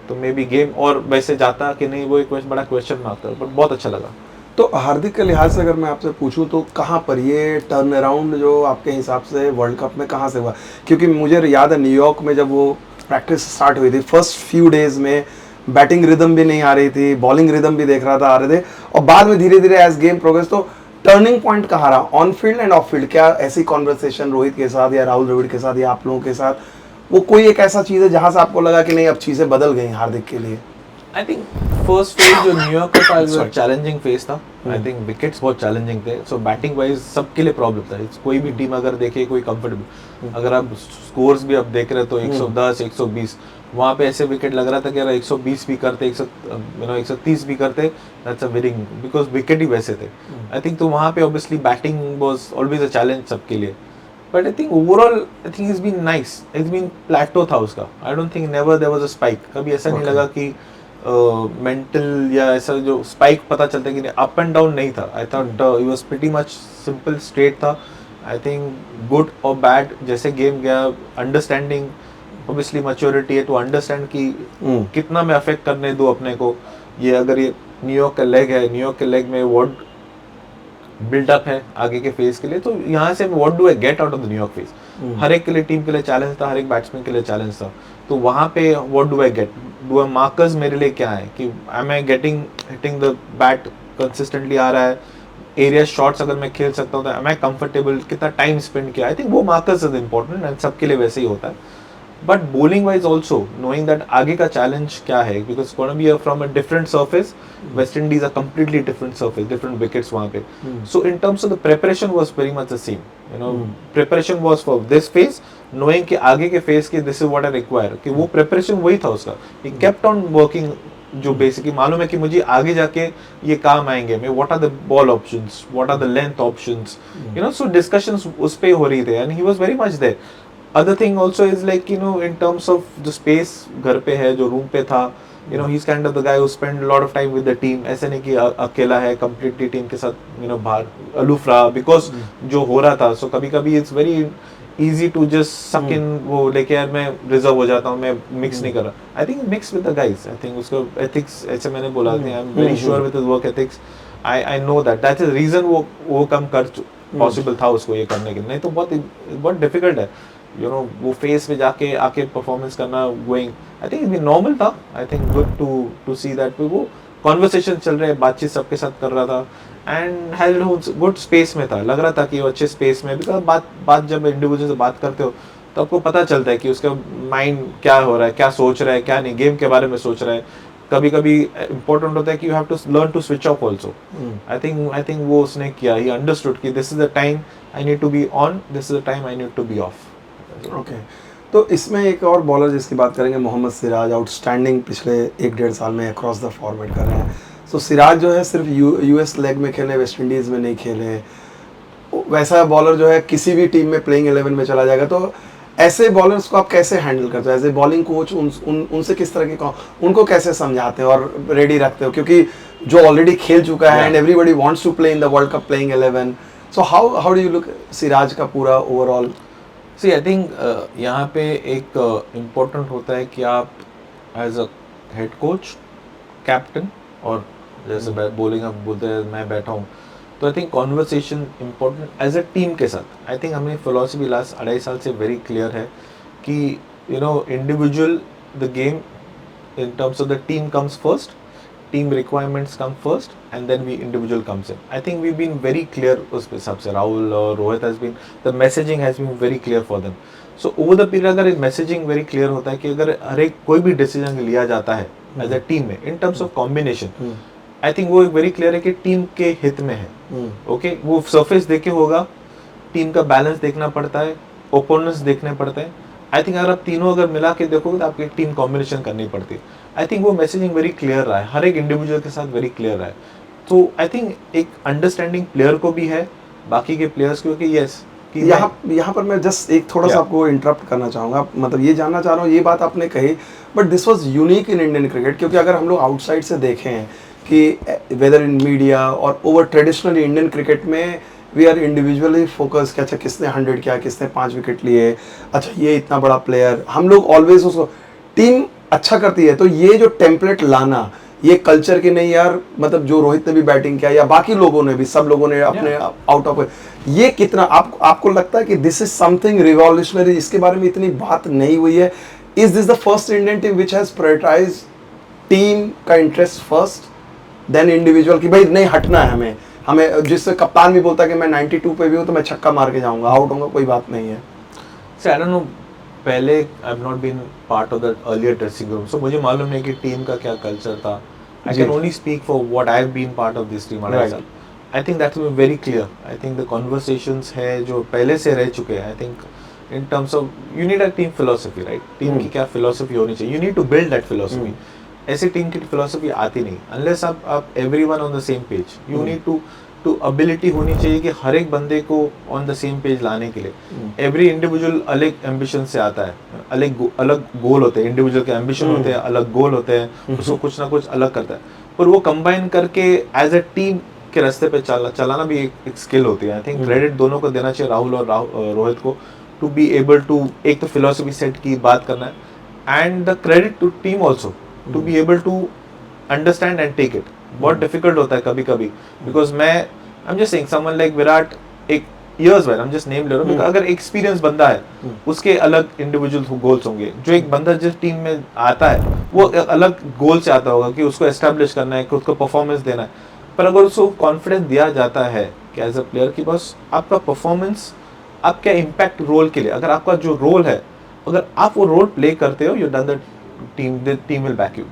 तो मे बी गेम और वैसे जाता कि नहीं, वो एक बड़ा क्वेश्चन मार्क था. पर बहुत अच्छा लगा. तो हार्दिक के लिहाज से अगर मैं आपसे पूछूं तो कहाँ पर ये टर्न अराउंड जो आपके हिसाब से वर्ल्ड कप में कहाँ से हुआ? क्योंकि मुझे याद है न्यूयॉर्क में जब वो प्रैक्टिस स्टार्ट हुई थी, फर्स्ट फ्यू डेज में बैटिंग रिदम भी नहीं आ रही थी, बॉलिंग रिदम भी देख रहा था आ रहे थे, और बाद में धीरे धीरे एज गेम प्रोग्रेस, तो टर्निंग पॉइंट कहाँ रहा on field end of field? क्या ऐसी कॉन्वर्सेशन रोहित के साथ या राहुल द्रविड़ के साथ या आप लोगों के साथ, वो कोई एक ऐसा चीज़ है जहाँ से आपको लगा कि नहीं अब चीज़ें बदल गई हार्दिक के लिए? आई थिंक फर्स्ट फेज जो न्यूयॉर्क का था चैलेंजिंग फेज था. आई थिंक विकेट्स बहुत चैलेंजिंग थे. सो बैटिंग वाइज सबके लिए प्रॉब्लम था. कोई भी टीम अगर देखे, कोई कंफर्टेबल, अगर आप स्कोर्स भी अब देख रहे हो तो 110, 120, वहाँ पे ऐसे विकेट लग रहा था कि अगर 120 भी करते, 130 भी करते, that's a winning, because wicket ही वैसे थे. आई थिंक तो वहाँ पे obviously batting was always a challenge सबके लिए. But I think overall I think is been nice, it's been plateau था उसका. I don't think never there was a spike. कभी ऐसा नहीं लगा कि मेंटल या ऐसा जो स्पाइक पता चलता है कि नहीं, अप एंड डाउन नहीं था. I thought it was pretty much simple, straight था. आई थिंक गुड और बैड जैसे गेम गया, अंडरस्टैंडिंग, ऑब्वियसली मैच्योरिटी है टू अंडरस्टैंड कि कितना मैं अफेक्ट करने दूं अपने को. ये अगर ये न्यूयॉर्क का लेग है, न्यूयॉर्क के लेग में व्हाट बिल्डअप है आगे के फेज के लिए, तो यहाँ से what do I get out of the New York phase. हर एक के लिए, टीम के लिए चैलेंज था, हर एक बैट्समैन के लिए चैलेंज था. तो वहाँ पे what do I get, do I markers मेरे लिए क्या है कि am I getting hitting the bat consistently आ रहा है, एरिया शॉट्स अगर मैं खेल सकता हूँ तो एम आई कंफर्टेबल, कितना टाइम स्पेंड किया. आई थिंक वो मार्कर्स इज इंपॉर्टेंट एंड सबके लिए वैसे ही होता है. But bowling wise also knowing that आगे का चैलेंज क्या है, because gonna be from a different surface. West Indies a completely different surface, different wickets वहाँ पे. So in terms of the preparation was very much the same. You know preparation was for this phase, knowing कि आगे के phase के this is what I require, कि वो preparation वही था उसका. ही केप्ट ऑन वर्किंग, जो बेसिकली मालूम है कि मुझे आगे जाके ये काम आएंगे. मैं what are the ball options, what are the length options, you know. So discussions उस पे हो रही थे and he was very much there. Other thing also is like, you know, in terms of the space घर पे है, जो room पे था, you know, he's kind of the guy who spend a lot of time with the team. ऐसे नहीं कि अकेला है completely टीम के साथ, you know, बाहर अलूफ रहा, because जो हो रहा था. So कभी कभी it's very easy to just suck in, वो लेके यार मैं रिजर्व हो जाता हूँ, मैं मिक्स नहीं कर रहा. I think mix with the guys. I think उसका ethics, ऐसे मैंने बोला था, I'm very sure with his work ethics. I know that. That's the reason वो कम कर possible था उसको ये करने के लिए. नहीं तो बहुत difficult है. You know, वो फेस पे जाके आके परफॉर्मेंस करना, going, I think it normal था. I think good to see that वो कॉन्वर्सेशन चल रहे, बातचीत सबके साथ कर रहा था एंड हैज गुड स्पेस में था. लग रहा था कि वो अच्छे स्पेस में, बिकॉज बात जब इंडिविजुअल से बात करते हो तो आपको पता चलता है कि उसका माइंड क्या हो रहा है, क्या सोच रहा है, क्या नहीं, गेम के बारे में सोच रहा है. कभी कभी इंपॉर्टेंट होता है कि you have to learn to switch off also. I think वो उसने किया. ही अंडरस्टूड कि this is the time I need to be on, this is the time I need to be off. Okay तो इसमें एक और bowler जिसकी बात करेंगे, मोहम्मद सिराज, आउटस्टैंडिंग पिछले 1-1.5 साल में अक्रॉस द फॉर्मेट कर रहे हैं. सो सिराज जो है सिर्फ यूएस लेग में खेले, वेस्ट इंडीज़ में नहीं खेले. वैसा बॉलर जो है किसी भी टीम में प्लेइंग 11 में चला जाएगा. तो ऐसे बॉलर्स को आप कैसे हैंडल करते हो एज ए बॉलिंग कोच? उनसे किस तरह की उनको कैसे समझाते हो और रेडी रखते हो, क्योंकि जो ऑलरेडी खेल चुका है and everybody wants to play in the world cup playing 11, so how do you look Siraj का पूरा ओवरऑल? सी आई थिंक यहाँ पे एक इम्पोर्टेंट होता है कि आप as a head coach, captain, और जैसे बॉलिंग आप बोलते हैं मैं बैठा हूँ, तो I think conversation important as a team के साथ। आई थिंक हमें फिलोसफी लास्ट 2.5 साल से वेरी क्लियर है कि you know individual the game in terms of the team comes first, team requirements come first and then we individual comes in. I think we've been very clear उस हिसाब से, राहुल और Rohit has been, the messaging has been very clear for them. So over the period अगर messaging very clear होता है कि अगर हर एक कोई भी decision लिया जाता है as a team में in terms of combination, I think वो very clear है कि टीम के हित में है. Okay, वो surface देखे होगा, टीम का बैलेंस देखना पड़ता है, ओपोनेंट्स देखने पड़ते हैं. आई थिंक अगर आप तीनों अगर मिला के देखोगे तो आपकी टीम कॉम्बिनेशन करनी पड़ती है. आई थिंक वो मैसेजिंग वेरी क्लियर रहा है, हर एक इंडिविजुअल के साथ वेरी क्लियर रहा है. तो आई थिंक एक अंडरस्टैंडिंग प्लेयर को भी है, बाकी के प्लेयर्स को कि यस कि यहाँ पर मैं जस्ट एक थोड़ा सा आपको इंटरप्ट करना चाहूँगा. मतलब ये जानना चाह रहा हूँ, ये बात आपने कही but this was unique in Indian cricket, क्योंकि अगर हम लोग आउटसाइड से देखें कि वेदर इन मीडिया और ओवर ट्रेडिशनली इंडियन क्रिकेट में वी आर इंडिविजुअली फोकस कि अच्छा किसने 100 किया, किसने 5 विकेट लिए, अच्छा ये इतना बड़ा प्लेयर, हम लोग ऑलवेज उसको टीम अच्छा करती है. तो ये जो टेम्पलेट लाना, ये कल्चर की नहीं यार, मतलब जो रोहित ने भी बैटिंग किया या बाकी लोगों ने भी, सब लोगों ने अपने आउट ऑफ, ये कितना आपको लगता है कि दिस इज समथिंग रिवॉल्यूशनरी, इसके बारे में इतनी बात नहीं हुई है? Is this the first Indian team which has prioritise team का इंटरेस्ट फर्स्ट देन इंडिविजुअल, कि भाई नहीं हटना है हमें जिससे कप्तान भी बोलता है कि मैं 92 पे भी हूँ तो मैं छक्का मार के जाऊंगा, आउट होऊंगा, कोई बात नहीं है. आई डोंट नो, पहले I have not been part of that earlier dressing room, so मुझे मालूम नहीं कि टीम का क्या कल्चर था. I can only speak for what I have been part of this team. I think that's very clear. I think the conversations है जो पहले से रह चुके हैं. I think in terms of you need a team philosophy, right? Team की क्या philosophy होनी चाहिए, you need to build that philosophy. ऐसी टीम की फिलोसफी आती नहीं अनलेस आप everyone on the same page. You need to ability होनी चाहिए कि हर एक बंदे को ऑन द सेम पेज लाने के लिए. एवरी इंडिविजुअल अलग एम्बिशन से आता है, अलग गोल होते हैं, इंडिविजुअल के एम्बिशन होते हैं, अलग गोल होते हैं, उसको कुछ ना कुछ अलग करता है, पर वो कंबाइन करके एज अ टीम के रास्ते पे चलाना भी एक स्किल होती है. आई थिंक क्रेडिट दोनों को देना चाहिए, राहुल और रोहित को, टू बी एबल टू एक तो फिलोसफी सेट की बात करना है and the credit to team also to be able to understand and take it. बहुत डिफिकल्ट होता है कभी कभी, because I am just saying someone like Virat, एक years बाद, I'm just name ले रहा हूँ, अगर एक्सपीरियंस बंदा है उसके अलग इंडिविजुअल गोल्स होंगे. जो एक बंदा जिस टीम में आता है वो अलग गोल से आता होगा कि उसको एस्टेब्लिश करना है, खुद को परफॉर्मेंस देना है. पर अगर उसको कॉन्फिडेंस दिया जाता है कि एज अ प्लेयर की बस आपका परफॉर्मेंस, आपका इम्पैक्ट रोल के लिए, अगर आपका जो रोल है अगर आप वो रोल प्ले करते हो, you done the team will back you.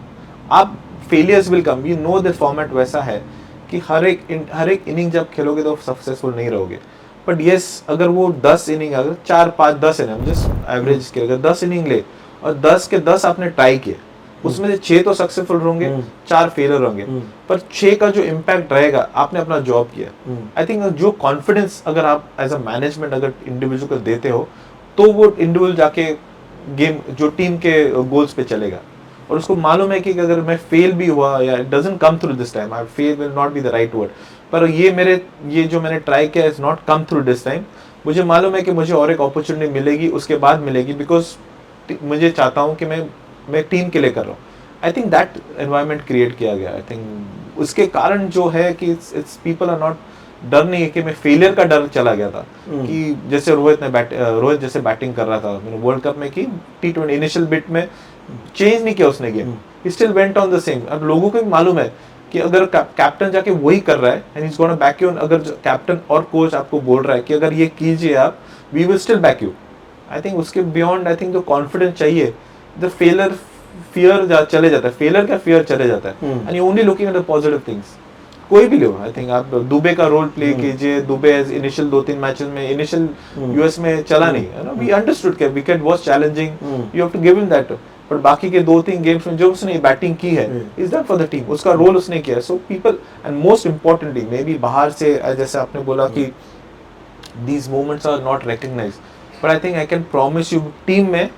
आप failures will come, you know the format वैसा है कि हर एक इनिंग जब खेलोगे तो सक्सेसफुल नहीं रहोगे. बट येस, अगर वो 10 इनिंग, अगर 4 5 10 इनिंग जस्ट एवरेज के, अगर 10 इनिंग ले और 10 के 10 आपने ट्राई किए, उसमें से 6 तो सक्सेसफुल होंगे, 4 फेलियर होंगे, पर 6 का जो इम्पैक्ट रहेगा आपने अपना जॉब किया. आई थिंक जो कॉन्फिडेंस अगर आप एज अ मैनेजमेंट अगर इंडिविजुअल को देते हो तो वो इंडिविजुअल जाके गेम जो टीम के गोल्स पे चलेगा. और उसको मालूम है कि अगर मैं फेल भी हुआ या it doesn't come through this time, I fail will not be the right word, पर ये जो मैंने ट्राई किया is not come through this time, मुझे मालूम है कि मुझे और एक अपॉर्चुनिटी मिलेगी, उसके बाद मिलेगी, बिकॉज मुझे चाहता हूँ कि मैं टीम के लिए कर रहा हूँ. I think that environment create किया गया. आई थिंक उसके कारण जो है कि इट्स पीपल आर नॉट, डर नहीं है कि मैं फेलियर का डर चला गया था कि जैसे रोहित जैसे बैटिंग कर रहा था मैंने वर्ल्ड कप में की, T20 इनिशियल बिट में चेंज नहीं किया उसने game, he still went on the same. अब लोगों को भी मालूम है कि अगर कैप्टन जाके वही कर रहा है and is gonna back you, अगर कैप्टन और कोच आपको बोल रहा है कि अगर ये कीजिए आप, we will still back you. I think उसके बियॉन्ड आई थिंक जो कॉन्फिडेंस चाहिए, द फियर चले जाता है, फेलियर का फियर चले जाता है, and you only looking at the positive things. कोई भी लो, आई थिंक आप दुबे का रोल प्ले कीजिए, दुबे इनिशियल 2-3 मैचेस में, इनिशियल यूएस में चला नहीं है ना, वी अंडरस्टूड कि wicket was challenging, you have to give him that. पर बाकी के 2-3 गेम्स में जो उसने बैटिंग की है is that for the team, उसका रोल उसने किया है. So people, and most importantly maybe बाहर से, जैसे आपने बोला कि these moments are not recognised, but I think I can promise you team में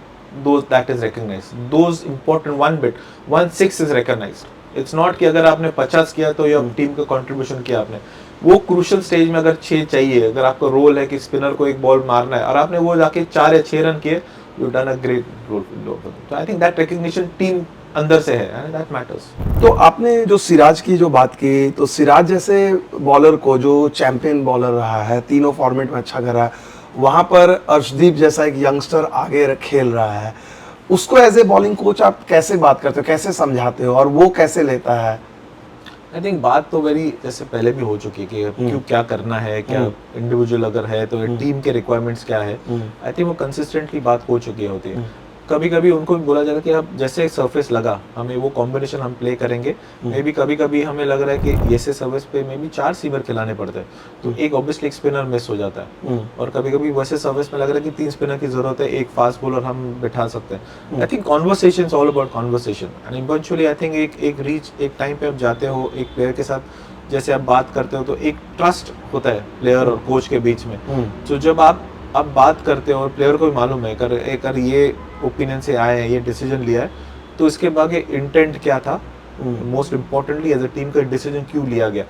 those that is recognized, those important one bit 1/6 is recognized. It's not कि अगर आपने 50 किया तो ये टीम का कंट्रीब्यूशन किया आपने, वो क्रूशल स्टेज में अगर 6 चाहिए, अगर आपका रोल है कि स्पिनर को एक बॉल मारना है और आपने वो जाके 4 या 6 रन किए, you done a great role. तो I think that recognition team अंदर से है एंड दैट मैटर्स. तो आपने जो सिराज की जो बात की, तो सिराज जैसे बॉलर को जो चैंपियन बॉलर रहा है, तीनों फॉर्मेट में अच्छा कर रहा है, वहाँ पर अर्शदीप जैसा एक यंगस्टर आगे खेल रहा है, उसको एज ए बॉलिंग कोच आप कैसे बात करते हो, कैसे समझाते हो और वो कैसे लेता है? आई थिंक बात तो वेरी जैसे पहले भी हो चुकी है कि क्यों क्या करना है, क्या इंडिविजुअल अगर है तो टीम के रिक्वायरमेंट्स क्या है. आई थिंक वो कंसिस्टेंटली बात हो चुकी होती है. कभी कभी उनको भी बोला जाता है कि अब जैसे सरफेस लगा हमें वो कॉम्बिनेशन हम प्ले करेंगे, मे बी कभी कभी हमें लग रहा है कि ऐसे सर्विस पे मे बी 4 सीवर खिलाने पड़ते हैं तो एक ऑब्वियसली एक स्पिनर मिस हो जाता है. और कभी कभी वैसे सर्विस में लग रहा है कि 3 स्पिनर की जरूरत है, एक फास्ट बॉलर हम बिठा सकते हैं. I think conversation all about conversation and eventually I think एक टाइम पे आप जाते हो एक प्लेयर के साथ, जैसे आप बात करते हो तो एक ट्रस्ट होता है प्लेयर और कोच के बीच में. तो जब आप बात करते हो और प्लेयर को भी मालूम है अगर ये ओपिनियन से आए हैं, ये डिसीजन लिया है, तो इसके बाद इंटेंट क्या था, most importantly as a team का डिसीजन क्यों लिया गया,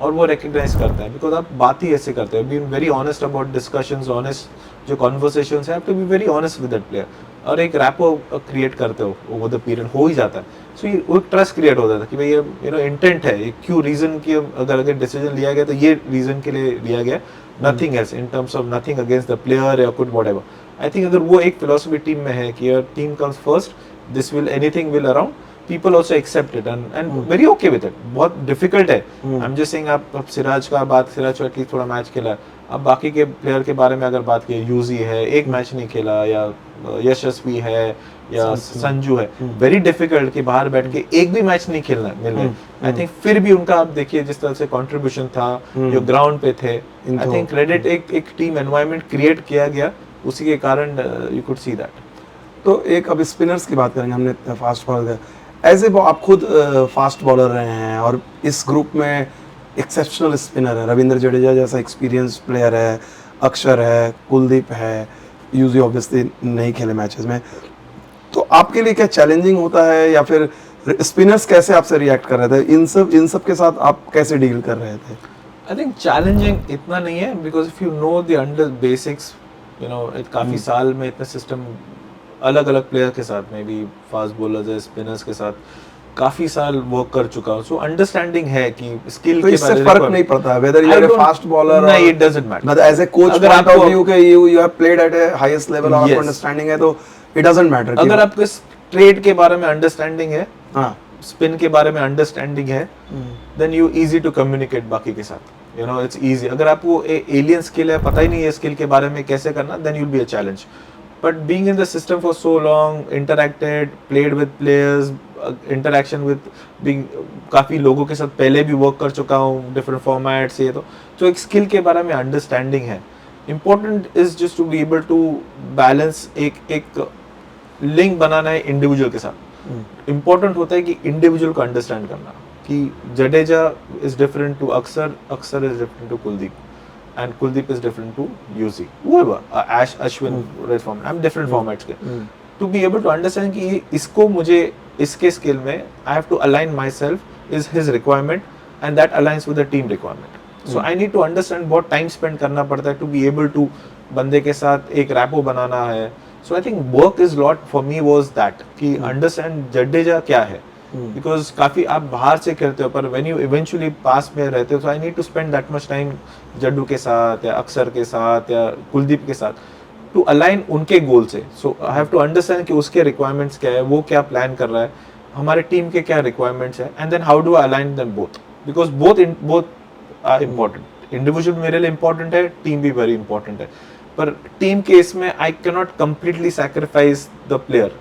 और वो रिकग्नाइज करता है. बिकॉज आप बात ही ऐसे करते हो, being very honest about discussions, honest जो कॉन्वर्सेशंस है, आप to be very honest with that player और एक रैपो क्रिएट करते हो ओवर द पीरियड, हो ही जाता है. सो ये वो ट्रस्ट क्रिएट हो जाता है कि भाई ये इंटेंट है, ये क्यों रीजन की अगर डिसीजन लिया गया तो ये रीजन के लिए लिया गया, nothing else in terms of nothing against the player या कुड व्हाटएवर. आई थिंक अगर वो एक फिलॉसफी टीम में है कि your team comes first, this will anything will around, people also accept it and very okay with it. बहुत difficult है. I'm just saying आप सिराज का बात, सिराज एटलीस्ट थोड़ा मैच खेला है, अब बाकी के प्लेयर के बारे में अगर बात की, यूजी है एक मैच नहीं खेला, या यशस्वी है या संजू है, वेरी डिफिकल्ट कि बाहर बैठ के एक भी मैच नहीं खेलना मिल रहा. आई थिंक फिर भी उनका आप देखिए जिस तरह से कंट्रीब्यूशन था, जो ग्राउंड पे थे, आई थिंक क्रेडिट एक टीम एनवायरनमेंट क्रिएट किया गया, उसी के कारण यू कुड सी दैट. तो एक अब स्पिनर्स की बात करेंगे, हमने इतना फास्ट बॉलर एज ए आप खुद फास्ट बॉलर रहे हैं और इस ग्रुप में एक्सेप्शनल स्पिनर है, रविंद्र जडेजा जैसा एक्सपीरियंस प्लेयर है, अक्षर है, कुलदीप है, यूजी ऑब्वियसली नहीं खेले मैचेस में, तो आपके लिए क्या चैलेंजिंग होता है या फिर स्पिनर्स कैसे आपसे रिएक्ट कर रहे थे, इन सब के साथ आप कैसे डील कर रहे थे? आई थिंक चैलेंजिंग इतना नहीं है, because if you know the under basics, you know काफ़ी साल में इतना सिस्टम अलग अलग प्लेयर के साथ में भी, फास्ट बॉलर्स है, स्पिनर्स के साथ काफी साल वर्क कर चुका हूं, सो अंडरस्टैंडिंग है कि स्किल तो इससे फर्क नहीं पड़ता है whether you are a fast bowler, नहीं, इट डजंट मैटर. मतलब as a coach point of view के you have played at a highest level और आपको अंडरस्टैंडिंग है, तो इट डजंट मैटर. अगर आपको ट्रेड के बारे में अंडरस्टैंडिंग है, हां, स्पिन के बारे में अंडरस्टैंडिंग है, then you easy to communicate बाकी के साथ, यू नो इट्स इजी. अगर आपको एलियन स्किल है, पता ही नहीं है स्किल के बारे में कैसे करना, then you will be a challenge. But being in the system for so long, interacted, played with players, interaction with being काफ़ी लोगों के साथ पहले भी वर्क कर चुका हूँ different formats, ये तो एक स्किल के बारे में अंडरस्टैंडिंग है. Important is just to be able to balance एक लिंक बनाना है इंडिविजुअल के साथ. इम्पोर्टेंट होता है कि इंडिविजुअल को अंडरस्टैंड करना, कि Jadeja is different to Axar, Axar is different to Kuldeep, and Kuldeep is different to UC, whoever, Ashwin, right format, I'm different formats के. To be able to understand कि इसको मुझे इसके skill में I have to align myself is his requirement and that aligns with the team requirement. So I need to understand what time spend करना पड़ता है to be able to बंदे के साथ एक rapport बनाना है. So I think work is lot for me was that कि understand Jadeja क्या है. बिकॉज काफी आप बाहर से खेलते हो, पर व्हेन यू इवेंचुअली पास में रहते हो, तो I need to spend that much time Jaddu के साथ या अक्षर के साथ या कुलदीप के साथ टू अलाइन उनके गोल से. सो आई हैव टू अंडरस्टैंड कि उसके रिक्वायरमेंट्स क्या है, वो क्या प्लान कर रहा है, हमारे टीम के क्या रिक्वायरमेंट्स है, and then how do I align them both, because both are important. Individual मेरे लिए इंपॉर्टेंट है, टीम भी वेरी इंपॉर्टेंट है, पर टीम के इसमें I can not completely sacrifice the player.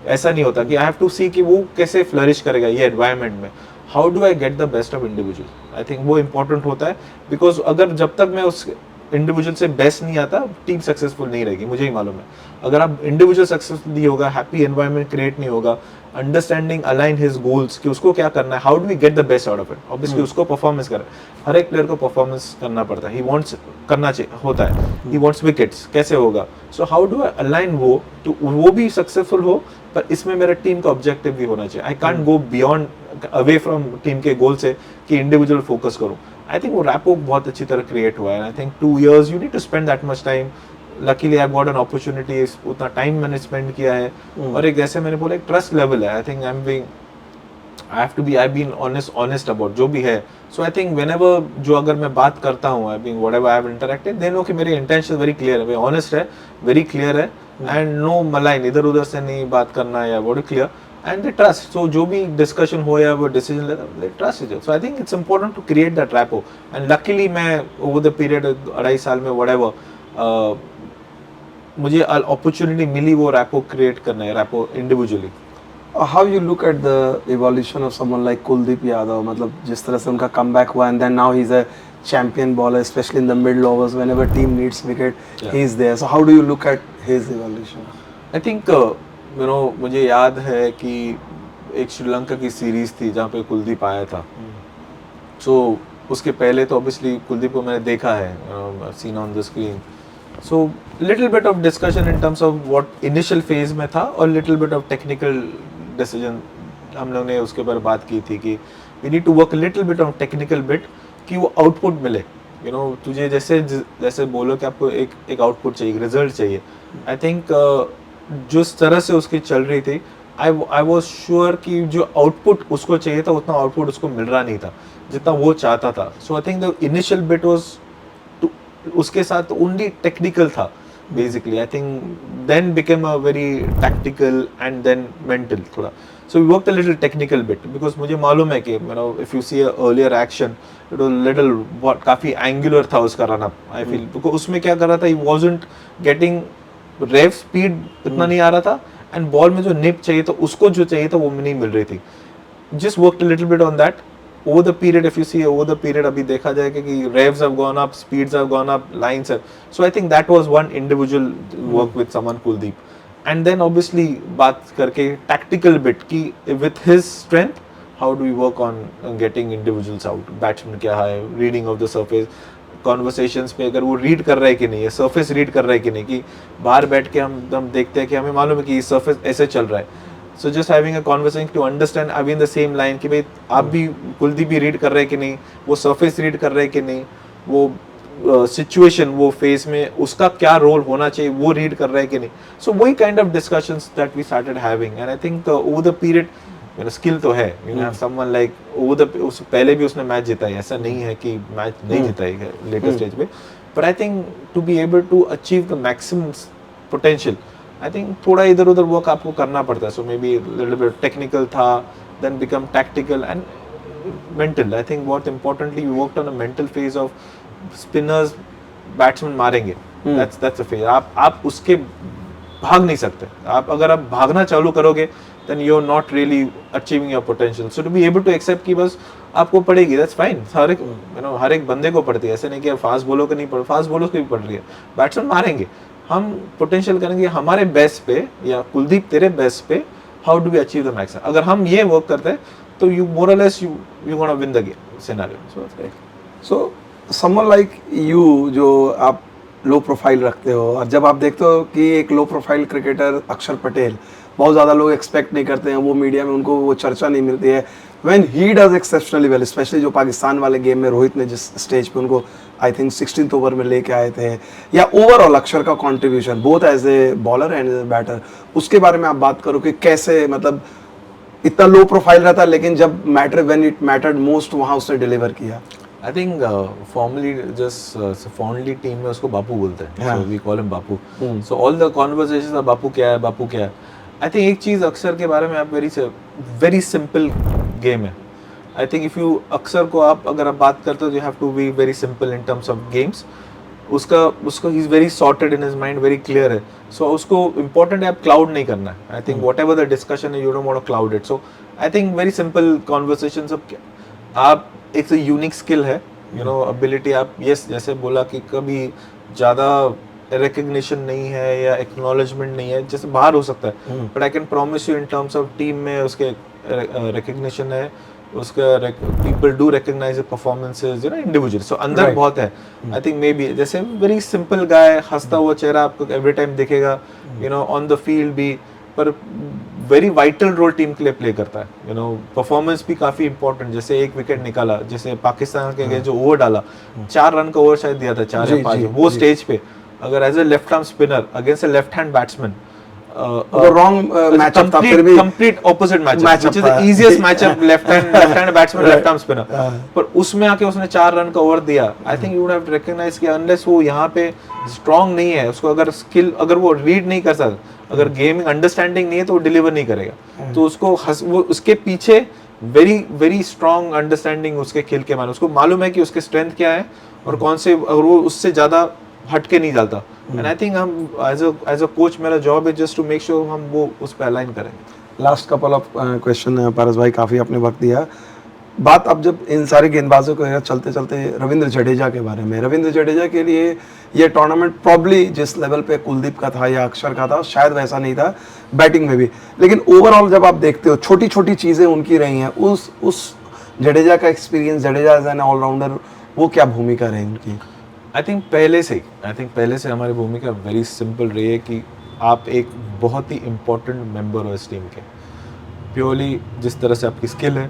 ऐसा नहीं होता कि आई हैव टू सी कि वो कैसे फ्लरिश करेगा ये एनवायरनमेंट में, how do I gate the best of individual. I think वो इंपॉर्टेंट होता है, बिकॉज अगर जब तक मैं उस इंडिविजुअल से बेस्ट नहीं आता, टीम सक्सेसफुल नहीं रहेगी, मुझे ही मालूम है. अगर आप इंडिविजुअल सक्सेसफुल नहीं होगा, हैप्पी एनवायरनमेंट क्रिएट नहीं होगा, अंडरस्टैंडिंग अलाइन हिज गोल्स कि उसको क्या करना है, how do we get the best out of it. Obviously उसको परफॉर्मेंस कर, हर एक प्लेयर को परफॉर्मेंस करना पड़ता है, ही वांट्स करना चाहिए होता है, ही वांट्स विकेट्स, कैसे होगा, सो हाउ डू आई अलाइन वो तो वो भी सक्सेसफुल हो, पर इसमें मेरा टीम का ऑब्जेक्टिव भी होना चाहिए। I can't go beyond away from team के गोल से कि इंडिविजुअल फोकस करूं। आई थिंक वो रैपो बहुत अच्छी तरह क्रिएट हुआ है। I think 2 years you need to spend that much time. Luckily I got an opportunity, उतना टाइम मैंने स्पेंड किया है, और एक जैसे मैंने बोला एक ट्रस्ट लेवल है। I think I have to be, I been honest about जो भी है। सो आई थिंक व्हेनेवर जो अगर मैं बात करता हूँ, I been whatever I have interacted, they know कि मेरे इंटेंशन वेरी क्लियर है, वेरी ऑनेस्ट है, वेरी क्लियर है, एंड नो मलाइन, इधर उधर से नहीं बात करना है, या बहुत क्लियर, एंड दे ट्रस्ट। सो जो भी डिस्कशन हो या वो डिसीजन लेता है, they trust it. So I think it's important to create that rapport, and luckily मैं ओवर द पीरियड 2.5 साल में व्हाटएवर मुझे अपॉर्चुनिटी मिली वो रैपो क्रिएट करना है, rapport individually. How you look at the evolution of someone like Kuldeep Yadav, मतलब जिस तरह से उनका कमबैक हुआ and then now he is a champion bowler, specially in the middle overs whenever team needs wicket he is there. So how do you look at his evolution? I think you know मुझे याद है कि एक श्रीलंका की series थी जहाँ पे कुलदीप आया था। सो उसके पहले तो ऑब्वियसली कुलदीप को मैंने देखा है, seen on the screen. So little bit of discussion in terms of what initial phase में था, और little bit of technical decision हम लोग ने उसके ऊपर बात की थी कि we need to work little bit of technical bit कि वो आउटपुट मिले। यू नो तुझे जैसे जैसे बोलो कि आपको एक आउटपुट चाहिए, एक रिजल्ट चाहिए। आई थिंक जिस तरह से उसकी चल रही थी, आई वॉज श्योर कि जो आउटपुट उसको चाहिए था उतना आउटपुट उसको मिल रहा नहीं था जितना वो चाहता था। So I think the initial bit was उसके साथ ओनली टेक्निकल था basically. I think then became a very tactical and then mental थोड़ा. So we worked a little technical bit because मुझे मालूम है कि you know if you see a earlier action it was little बहुत काफी angular था उसका run up. I feel because उसमें क्या कर रहा था, he wasn't getting rev speed इतना नहीं आ रहा था, and ball में जो nip चाहिए था उसको जो चाहिए था वो नहीं मिल रही थी. Just worked a little bit on that. Over the period, if you see over the period, अभी देखा जाएगा कि revs have gone up, speeds have gone up, lines have. So I think that was one individual work with someone Kuldeep. And then obviously बात करके tactical bit कि with his strength, how do we work on getting individuals out? Batsman क्या है, reading of the surface, conversations पे अगर वो read कर रहा है कि नहीं है, surface read कर रहा है कि नहीं, कि बाहर बैठ के हम देखते हैं कि हमें मालूम है कि surface ऐसे चल रहा है. So just having a conversation to understand, अभी in the same line कि भाई आप भी कुलदीप भी रीड कर रहे हैं कि नहीं, वो सरफेस रीड कर रहे हैं कि नहीं, वो सिचुएशन वो फेज में उसका क्या रोल होना चाहिए वो रीड कर रहे हैं कि नहीं. सो वही kind of discussions that we started having, and I think over the period मेरा स्किल तो है, you have someone like over the उस पहले भी उसने मैच जीता है, ऐसा नहीं है कि मैच नहीं जीता है लेटेस्ट स्टेज पे, but I think to be able to achieve the maximum potential I think थोड़ा इधर उधर वर्क आपको करना पड़ता है. So maybe little bit technical था, then become tactical and mental. I think बहुत importantly we worked on a mental phase of spinners batsman मारेंगे, दैट्स अ फेज. आप उसके भाग नहीं सकते. आप अगर आप भागना चालू करोगे then you're not really achieving your potential. So to be able to accept कि बस आपको पड़ेगी, that's fine. हर एक बंदे को पड़ती है, ऐसे नहीं कि फास्ट बॉलर को नहीं पड़, फास्ट बॉलर को भी पड़ रही है. बैट्समैन मारेंगे, हम पोटेंशियल करेंगे हमारे बेस्ट पे, या कुलदीप तेरे बेस्ट पे, how do we achieve the max. अगर हम ये वर्क करते हैं तो यू मोर और less you gonna win the game scenario. So someone like you जो आप लो प्रोफाइल रखते हो, और जब आप देखते हो कि एक लो प्रोफाइल क्रिकेटर अक्षर पटेल, बहुत ज़्यादा लोग एक्सपेक्ट नहीं करते हैं, वो मीडिया में उनको वो चर्चा नहीं मिलती है, when he does exceptionally well, specially जो पाकिस्तान वाले गेम में रोहित ने जिस स्टेज पे उनको आई थिंक 16th ओवर में लेके आए थे, या ओवरऑल अक्षर का contribution both as a bowler and as a batter, उसके बारे में आप बात करो कि कैसे, मतलब इतना लो प्रोफाइल रहता लेकिन जब matter when it mattered most वहाँ उसने डिलीवर किया. I think formally just fondly team में उसको बापू बोलते हैं, so we call him Bapu. So all the conversations are बापू क्या है, बापू क्या है. I think एक चीज़ अक्षर के बारे में आप very simple game है. I think if you अक्षर को अगर आप बात करते हो, you have to be very simple in terms of games. उसको he is very sorted in his mind, very clear है. So उसको important है आप cloud नहीं करना है. I think whatever the discussion है, you don't want to cloud it. So I think very simple conversations of आप एक तो यूनिक स्किल है, यू नो एबिलिटी. आप यस जैसे बोला कि कभी ज़्यादा रिकग्निशन नहीं है या एक्नॉलेजमेंट नहीं है, जैसे बाहर हो सकता है, but I can promise you in terms of team में उसके रिकग्निशन है, उसका people do recognise performances you know individual, so अंदर Right. बहुत है। आई थिंक मे बी जैसे वेरी सिंपल गाय, हंसता हुआ चेहरा आपको एवरी टाइम दिखेगा, you know on the field भी, पर वेरी वाइटल रोल टीम के लिए प्ले करता है, यू नो परफॉर्मेंस भी काफी इंपॉर्टेंट, जैसे एक विकेट निकाला, जैसे पाकिस्तान के अगेंस्ट जो ओवर डाला, 4 रन का ओवर शायद दिया था, 4 जी, या 5, जी, वो जी। स्टेज पे अगर as a left arm spinner against a left hand batsman, अगर रॉन्ग मैचअप था फिर भी complete opposite matchup, matchup which is था। The easiest matchup, left hand batsman left arm spinner, हाँ। पर उसमें आके उसने 4 रन का ओवर दिया। I think you would have recognise किया, अनलेस वो यहाँ पे स्ट्रांग नहीं है, उसको अगर स्किल, अगर वो रीड नहीं कर सकता, अगर गेमिंग अंडरस्टैंडिंग नहीं है, तो वो डिलीवर नहीं करेगा। तो उसको वो उसके पीछे वेरी वेरी स्ट्रांग अंडरस्टैंडिंग उसके खेल के माने, उसको मालूम है कि उसके स्ट्रेंथ क्या है और कौन से, और वो उससे ज्यादा हटके नहीं डालता। एंड आई थिंक हम एज अ कोच, मेरा जॉब है जस्ट टू मेक श्योर हम वो उस पर अलाइन करेंगे। Last couple of question Paras भाई, काफ़ी आपने वक्त दिया। बात अब जब इन सारे गेंदबाजों को चलते चलते रविंद्र जडेजा के बारे में, रविंद्र जडेजा के लिए ये टूर्नामेंट प्रॉब्ली जिस लेवल पे कुलदीप का था या अक्षर का था, शायद वैसा नहीं था बैटिंग में भी, लेकिन ओवरऑल जब आप देखते हो छोटी छोटी चीज़ें उनकी रही हैं, उस जडेजा का experience, Jadeja as an allrounder, वो क्या भूमिका रही उनकी? आई थिंक पहले से हमारी भूमिका वेरी सिंपल रही है कि आप एक बहुत ही इम्पोर्टेंट मेंबर हो इस टीम के, प्योरली जिस तरह से आपकी स्किल है,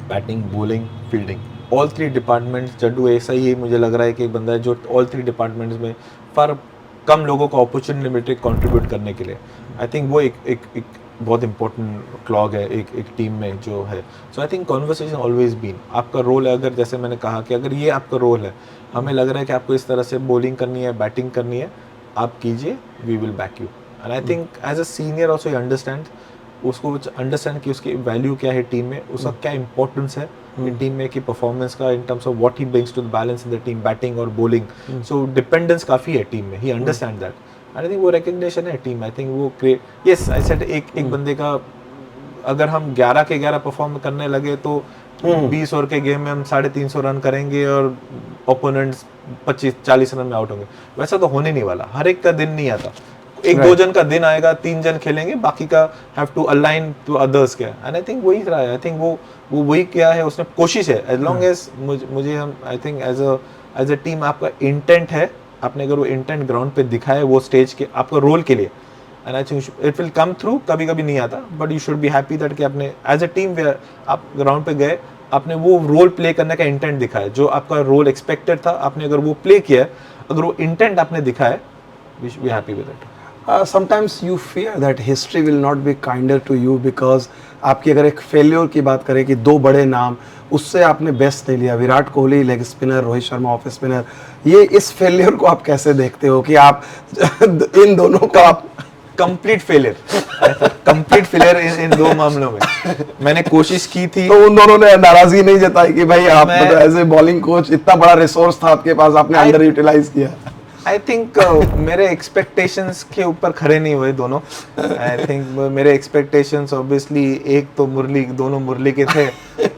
batting, bowling, fielding, all 3 departments. Jaddu ऐसा ही मुझे लग रहा है कि एक बंदा है जो ऑल 3 डिपार्टमेंट्स में फर कम लोगों को अपॉर्चुनिटी मिलती है कंट्रीब्यूट करने के लिए। आई थिंक वो एक बहुत इंपॉर्टेंट क्लॉग है एक टीम में जो है। So I think conversation always been, आपका रोल है, अगर जैसे मैंने कहा कि अगर ये आपका रोल है, हमें लग रहा है कि आपको इस तरह से बॉलिंग करनी है, बैटिंग करनी है, आप कीजिए, we will back you. And I think as a senior also you understand, उसको अंडरस्टैंड कि उसकी वैल्यू क्या है टीम में, उसका क्या इंपॉर्टेंस है टीम में, की परफॉर्मेंस का, in terms of what he brings to the balance in the team, batting और बॉलिंग। सो डिपेंडेंस काफ़ी है टीम में, he understand that. I think वो रिकग्निशन है टीम, आई थिंक वो यस आई सेड एक बंदे का, अगर हम 11 के 11 परफॉर्म करने लगे तो 20 ओवर के गेम में हम 350 रन करेंगे और ओपोनेंट्स 25-40 रन में आउट होंगे, वैसा तो होने नहीं वाला। हर एक का दिन नहीं आता, एक दो जन का दिन आएगा, 3 जन खेलेंगे, बाकी का have to align to others के। एंड आई थिंक वही रहा है, आई थिंक वो वही किया है, उसने कोशिश है, एज लॉन्ग एज मुझे हम I think as a team आपका इंटेंट है, आपने अगर वो इंटेंट ग्राउंड पे दिखाया वो स्टेज के आपका रोल के लिए, and I think it will come through. कभी कभी नहीं आता, but you should be happy that कि आपने एज अ टीम आप ग्राउंड पे गए, आपने वो रोल प्ले करने का इंटेंट दिखाया, जो आपका रोल एक्सपेक्टेड था, आपने अगर वो प्ले किया, अगर वो इंटेंट आपने दिखाया, we should be happy with it. Sometimes you fear that history will not be kinder to you, because आपकी अगर एक फेल्योर की बात करें कि 2 बड़े नाम, उससे आपने बेस्ट नहीं लिया, Virat Kohli leg spinner, Rohit Sharma off spinner, ये इस फेल्योर को आप कैसे देखते हो कि आप इन दोनों को आप कंप्लीट फेलियर इन 2 मामलों में। मैंने कोशिश की थी, तो उन दोनों ने नाराजगी नहीं जताई कि भाई आप मैं- एज ए बॉलिंग कोच इतना बड़ा रिसोर्स था आपके पास, आपने अंडर यूटिलाइज किया? आई थिंक मेरे एक्सपेक्टेशंस के ऊपर खड़े नहीं हुए दोनों। आई थिंक मेरे एक्सपेक्टेशंस ऑब्वियसली, एक तो दोनों मुरली के थे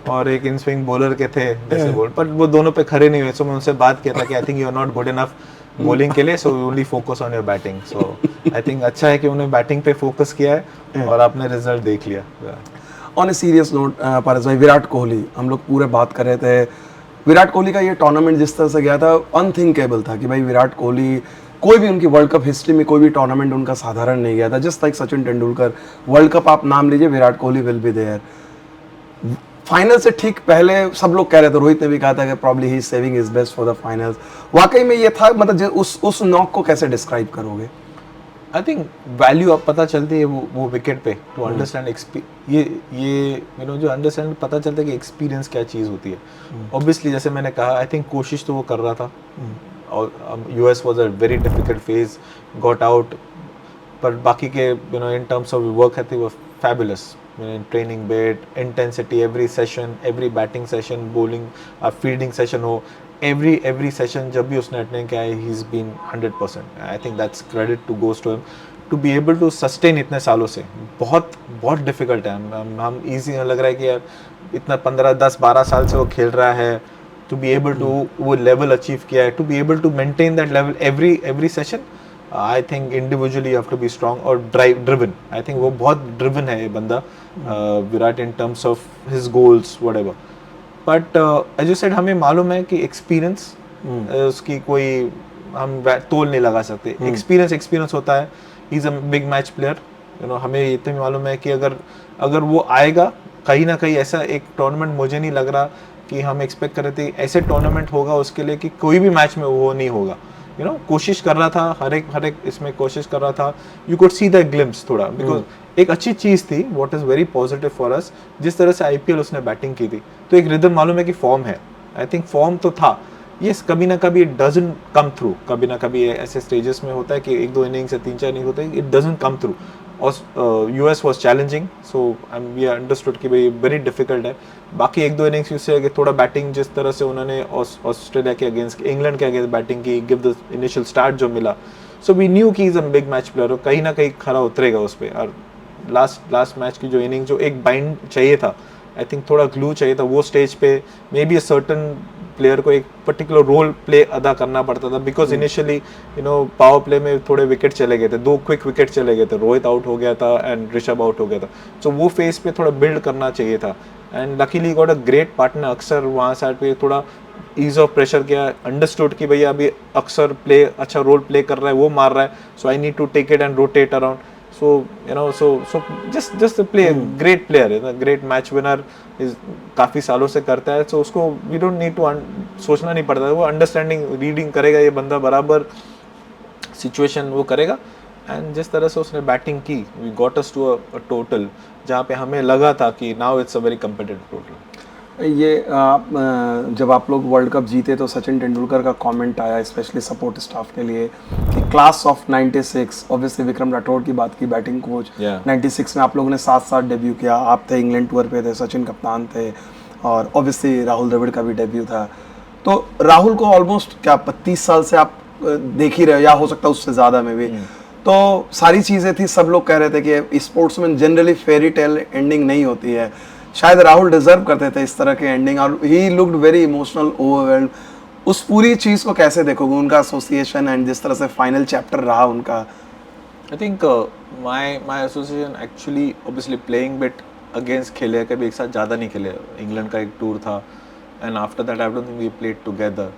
और एक इन स्विंग बॉलर के थे जैसे बोल, पर वो दोनों पे खड़े नहीं हुए। सो मैं उनसे बात किया था कि I think you are not good enough bowling के लिए, so only focus on your batting. So I think अच्छा है कि उन्होंने बैटिंग पे फोकस किया है और आपने रिजल्ट देख लिया। ऑन ए सीरियस नोट पारस भाई, विराट कोहली, हम लोग पूरे बात कर रहे थे, विराट कोहली का ये टूर्नामेंट जिस तरह से गया था, अनथिंकेबल था कि भाई विराट कोहली, कोई भी उनकी वर्ल्ड कप हिस्ट्री में कोई भी टूर्नामेंट उनका साधारण नहीं गया था। Just like Sachin Tendulkar, world cup आप नाम लीजिए, Virat Kohli will be there. Final से ठीक पहले सब लोग कह रहे थे, रोहित ने भी कहा था कि probably he is saving his best for the finals. वाकई में ये था, मतलब उस नॉक को कैसे डिस्क्राइब करोगे? आई थिंक वैल्यू अब पता चलती है वो विकेट पे, टू अंडरस्टैंड ये यू नो जो अंडरस्टैंड पता चलता है कि एक्सपीरियंस क्या चीज़ होती है। ऑब्वियसली जैसे मैंने कहा, आई थिंक कोशिश तो वो कर रहा था, और US was a very difficult phase, got out, पर बाकी के you know in terms of work है वो fabulous, training bet, intensity, every session, every batting session, bowling fielding session हो, every session जब भी उसने अटेंड किया है, he's been 100%. I think that's credit to goes to him to be able to sustain इतने सालों से। बहुत डिफिकल्ट है। हम easy लग रहा है कि यार इतना 15, 10, 12 साल से वो खेल रहा है, टू बी एबल टू वो लेवल अचीव किया है, to be able to maintain that level every session. I think individually you have to be strong और ड्रिवन. आई थिंक वो बहुत ड्रिवन है ये बंदा Virat in terms of his goals whatever. But as you said हमें मालूम है कि एक्सपीरियंस उसकी कोई हम तोल नहीं लगा सकते. एक्सपीरियंस होता है. ही is a big match player. You know हमें इतना भी मालूम है कि अगर वो आएगा कहीं ना कहीं ऐसा एक टूर्नामेंट, मुझे नहीं लग रहा कि हम एक्सपेक्ट कर रहे थे ऐसे टूर्नामेंट होगा उसके लिए कि कोई भी मैच में वो नहीं होगा. यू नो कोशिश कर रहा था, हर एक इसमें कोशिश कर रहा था. You could see the glimpse थोड़ा, बिकॉज एक अच्छी चीज़ थी. What is very positive for us, जिस तरह से आईपीएल उसने बैटिंग की थी तो एक रिदम मालूम है कि फॉर्म है. आई थिंक फॉर्म तो था. यस कभी ना कभी इट डजंट कम थ्रू. कभी ना कभी ऐसे स्टेजेस में होता है कि 1-2 इनिंग्स या 3-4 इनिंग्स होते हैं, it doesn't come through. US was challenging, so we understood कि भाई very difficult है. बाकी 1-2 इनिंग्स उससे कि थोड़ा बैटिंग जिस तरह से उन्होंने ऑस्ट्रेलिया के अगेंस्ट, इंग्लैंड के अगेंस्ट बैटिंग की, गिव द इनिशियल स्टार्ट जो मिला, सो वी न्यू कि is a big match player और कहीं ना कहीं खरा उतरेगा उस पर. और लास्ट मैच की जो इनिंग, जो एक बाइंड चाहिए था, आई थिंक थोड़ा ग्लू चाहिए था वो स्टेज पे. May be a certain player को एक पर्टिकुलर रोल प्ले अदा करना पड़ता था, because initially you know power play में थोड़े विकेट चले गए थे, 2 क्विक विकेट चले गए थे. रोहित आउट हो गया था एंड ऋषभ आउट हो गया था. सो वो फेस पे थोड़ा बिल्ड करना चाहिए था. And luckily got a great partner. अक्सर वहाँ साइड पे थोड़ा ईज ऑफ प्रेशर किया, अंडरस्टूड कि भैया अभी अक्सर प्ले अच्छा रोल प्ले कर रहा है, वो मार रहा है, so I need to take it and rotate around. So you know, so just the play, great player, is a great match winner, is काफी सालों से करता है. so उसको we don't need to सोचना नहीं पड़ता. वो अंडरस्टैंडिंग रीडिंग करेगा ये बंदा, बराबर सिचुएशन वो करेगा. एंड जिस तरह से उसने बैटिंग की, we got us to a total जहाँ पे हमें लगा था कि now it's a very competitive total. ये जब आप लोग वर्ल्ड कप जीते तो सचिन तेंदुलकर का कमेंट आया स्पेशली सपोर्ट स्टाफ के लिए कि class of 96. Obviously Vikram Rathore की बात की, बैटिंग कोच. 96 में आप लोगों ने साथ डेब्यू किया. आप थे इंग्लैंड टूर पे थे, सचिन कप्तान थे, और ऑब्वियसली राहुल द्रविड़ का भी डेब्यू था. तो राहुल को ऑलमोस्ट क्या 35 साल से आप देख ही रहे हो, या हो सकता है उससे ज़्यादा में भी. तो सारी चीज़ें थी, सब लोग कह रहे थे कि स्पोर्ट्स में जनरली फेरी टेल एंडिंग नहीं होती है. शायद राहुल डिजर्व करते थे इस तरह के एंडिंग, और he looked very emotional, overwhelmed. उस पूरी चीज़ को कैसे देखोगे, उनका एसोसिएशन एंड जिस तरह से फाइनल चैप्टर रहा उनका? I think my association actually obviously playing bit against खेले, कभी एक साथ ज़्यादा नहीं खेले. इंग्लैंड का एक टूर था and after that I don't think we played together.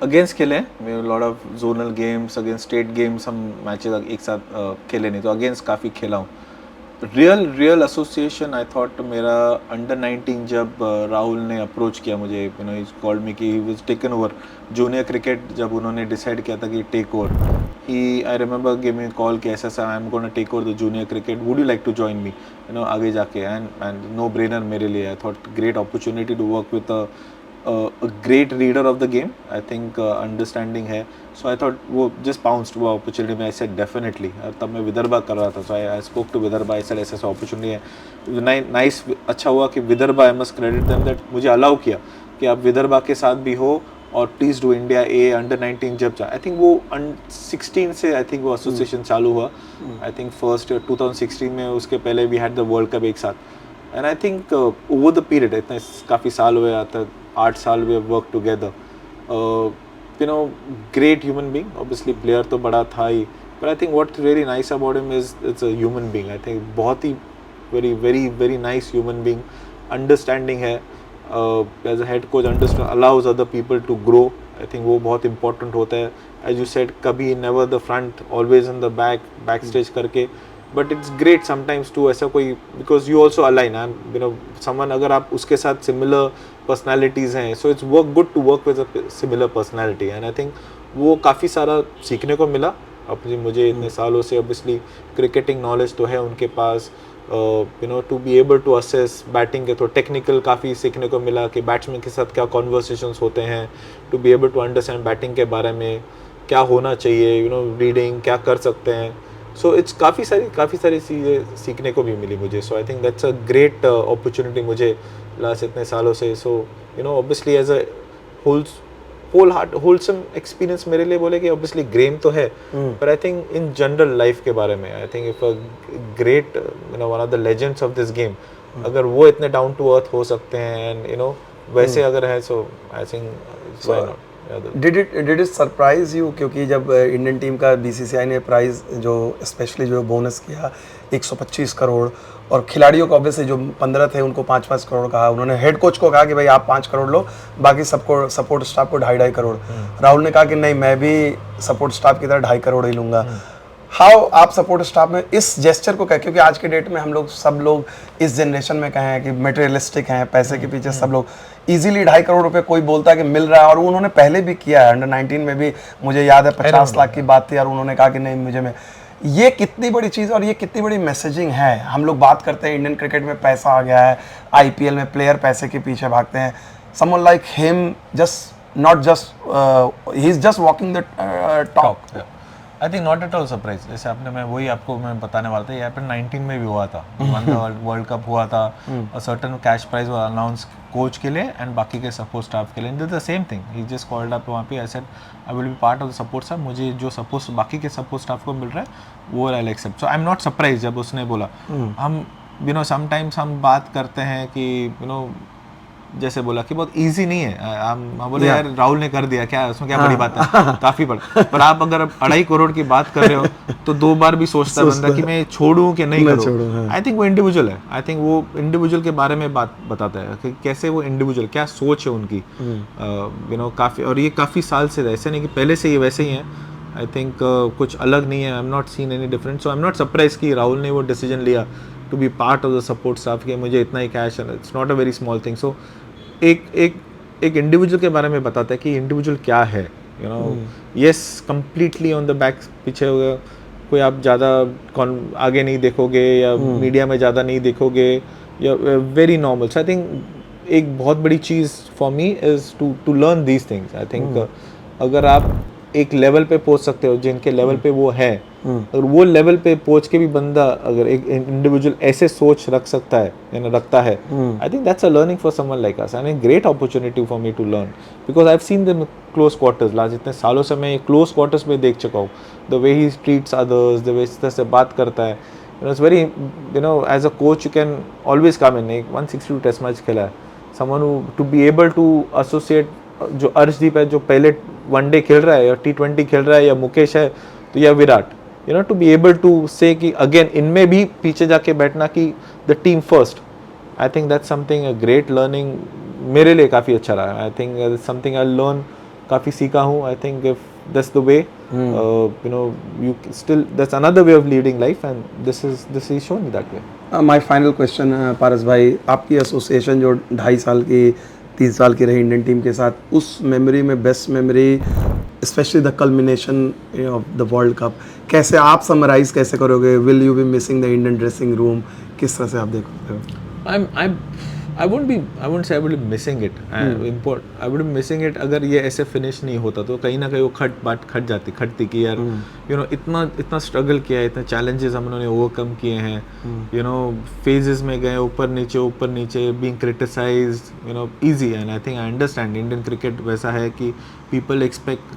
Against खेले, lot of zonal games, against state games, हम मैचेस एक साथ खेले नहीं, तो अगेंस्ट काफ़ी खेला हूँ. रियल एसोसिएशन आई थॉट मेरा अंडर 19 जब राहुल ने अप्रोच किया मुझे, you know he called me कि he was taken over junior cricket. जब उन्होंने डिसाइड किया था कि take over, he I remember giving call कि ऐसा I am gonna take over the junior cricket, would you like to join me, you know आगे जाके. एंड नो ब्रेनर मेरे लिए. I thought great opportunity to work with a great reader of the game. I think understanding है. So I thought वो just pounced वो opportunity में. I said definitely. तब मैं विदर्भा कर रहा था, so I spoke to Vidarbha. I said ऐसा opportunity है. Nice, अच्छा हुआ कि Vidarbha, I must credit them that मुझे allow किया कि आप विदर्भा के साथ भी हो और please do India A under 19 जब आई थिंक वो 16 से आई थिंक वो एसोसिएशन चालू हुआ. आई थिंक फर्स्ट 2016 में, उसके पहले we had the world cup एक साथ. And I think over the period, इतने काफ़ी साल हुए, आता 8 साल we have work together. You know great human being. Obviously player तो बड़ा था ही, but I think what really nice about him is it's a human being. I think बहुत ही very very very nice human being. Understanding है, as a head coach understand, allows other people to grow. I think वो बहुत important होता है. As you said, कभी never the front, always in the back stage करके. But it's great sometimes to ऐसा कोई, because you also align and you know someone, अगर आप उसके साथ सिमिलर पर्सनैलिटीज़ हैं, so it's work good to work with a similar personality. And I think वो काफ़ी सारा सीखने को मिला. अपनी मुझे इतने सालों से ऑब्वियसली क्रिकेटिंग नॉलेज तो है उनके पास, you know to be able to assess batting के, तो टेक्निकल काफ़ी सीखने को मिला कि बैट्समैन के साथ क्या कॉन्वर्सेशंस होते हैं, to be able to understand batting के बारे में क्या होना चाहिए, यू नो रीडिंग क्या कर सकते हैं. सो इट्स काफ़ी सारी चीज़ें सीखने को भी मिली मुझे. So I think that's a great opportunity मुझे लास्ट इतने सालों से. So you know obviously as a wholesome experience मेरे लिए बोले कि ऑब्वियसली गेम तो है, पर I think in general life के बारे में, I think if a great, you know one of the legends of this game, अगर वो इतने डाउन टू अर्थ हो सकते हैं एंड यू नो वैसे अगर है so I think why not. Did it surprise you, क्योंकि जब इंडियन टीम का बीसीसीआई ने प्राइस जो स्पेशली जो बोनस किया 125 करोड़, और खिलाड़ियों को ऑब्वियसली जो 15 थे उनको 5-5 करोड़ कहा, उन्होंने हेड कोच को कहा कि भाई आप 5 करोड़ लो, बाकी सबको सपोर्ट स्टाफ को 2.5 करोड़। राहुल ने कहा कि नहीं, मैं भी सपोर्ट स्टाफ की तरह 2.5 करोड़ ही लूंगा। हाउ आप सपोर्ट स्टाफ में इस जेस्चर को क्या, क्योंकि आज के डेट में हम लोग सब लोग इस जनरेशन में कहे हैं कि मटेरियलिस्टिक हैं, पैसे के पीछे सब लोग, इजीली 2.5 करोड़ रुपए कोई बोलता है कि मिल रहा है, और उन्होंने पहले भी किया है, अंडर 19 में भी मुझे याद है 50 लाख की बात थी और उन्होंने कहा कि नहीं मुझे में। ये कितनी बड़ी चीज़ और ये कितनी बड़ी मैसेजिंग है। हम लोग बात करते हैं इंडियन क्रिकेट में पैसा आ गया है, आईपीएल में प्लेयर पैसे के पीछे भागते हैं, someone like him just not just he is just walking the talk. I think not at all surprise. जैसे आपने, मैं वही आपको मैं बताने वाला था, यहाँ पर 19 में भी हुआ था, वर्ल्ड कप हुआ था, सर्टेन कैश प्राइज वो अनाउंस कोच के लिए एंड बाकी के सपोर्ट स्टाफ के लिए, and the same thing, he just called up वहाँ पे, I said I will B part of the support staff, मुझे जो सपोर्ट बाकी के सपोर्ट स्टाफ को मिल रहा है वो I accept. So I am not surprise जब उसने बोला। हम समटाइम्स हम बात करते हैं कि जैसे बोला कि बहुत इजी नहीं है, हम बोले यार राहुल ने कर दिया, क्या उसमें क्या बड़ी बात है, काफी बड़ा। पर आप अगर 2.5 करोड़ की बात कर रहे हो तो 2 बार भी सोचता है बंदा कि मैं छोड़ूं कि नहीं करूं। आई थिंक वो इंडिविजुअल है, आई थिंक वो इंडिविजुअल के बारे में बात बताता है कि कैसे वो इंडिविजुअल, क्या सोच है उनकी, काफी, और ये काफी साल से ऐसे नहीं कि पहले से ये वैसे ही है। आई थिंक कुछ अलग नहीं है, I am not seen any difference, so I am not surprise कि राहुल ने वो डिसीजन लिया to be part of the support staff कि मुझे इतना ही कैश है, it's not a very small thing. So एक इंडिविजुअल के बारे में बताता है कि इंडिविजुअल क्या है, yes completely on the back, पीछे हो गया, कोई आप ज़्यादा आगे नहीं देखोगे या मीडिया में ज़्यादा नहीं देखोगे, या very normal. So I think एक बहुत बड़ी चीज़ for me is to learn these things. I think अगर आप एक लेवल पे पहुंच सकते हो जिनके लेवल पे वो है, अगर वो लेवल पे पहुंच के भी बंदा अगर एक इंडिविजुअल ऐसे सोच रख सकता है रखता है, I think that's a learning for someone like us and a great opportunity for me to learn, because I have seen them close quarters. Last इतने सालों से मैं क्लोज क्वार्टर्स में देख चुका हूँ, the way he treats others, the way इस तरह से बात करता है, it's very as a coach you can always come in. 162 test match खेला है, someone who to be able to associate, जो अर्शदीप है जो पहले वनडे खेल रहा है या T20 खेल रहा है, या मुकेश है तो या Virat, to be able to say कि अगेन इनमें भी पीछे जाके बैठना कि the team first, I think that's something a great learning, मेरे लिए काफ़ी अच्छा रहा। I think something I learn, काफ़ी सीखा हूँ। I think if that's the way, you still that's another way of leading life and this is shown me that way. My final question Paras भाई, आपकी एसोसिएशन जो 2.5 साल की 3 साल की रही इंडियन टीम के साथ, उस मेमोरी में best memory, specially the culmination of the world cup, कैसे आप समराइज कैसे करोगे? Will you B missing the Indian dressing room? किस तरह से आप देखते हो? I wouldn't say I would be missing it. I would be missing it अगर ये ऐसे फिनिश नहीं होता तो कहीं ना कहीं वो खटती कि यार इतना स्ट्रगल किया है, इतने चैलेंजेस हम लोगों ने ओवरकम किए हैं, फेजेस में गए, ऊपर नीचे being criticised, easy, and I think I understand Indian cricket वैसा है कि people expect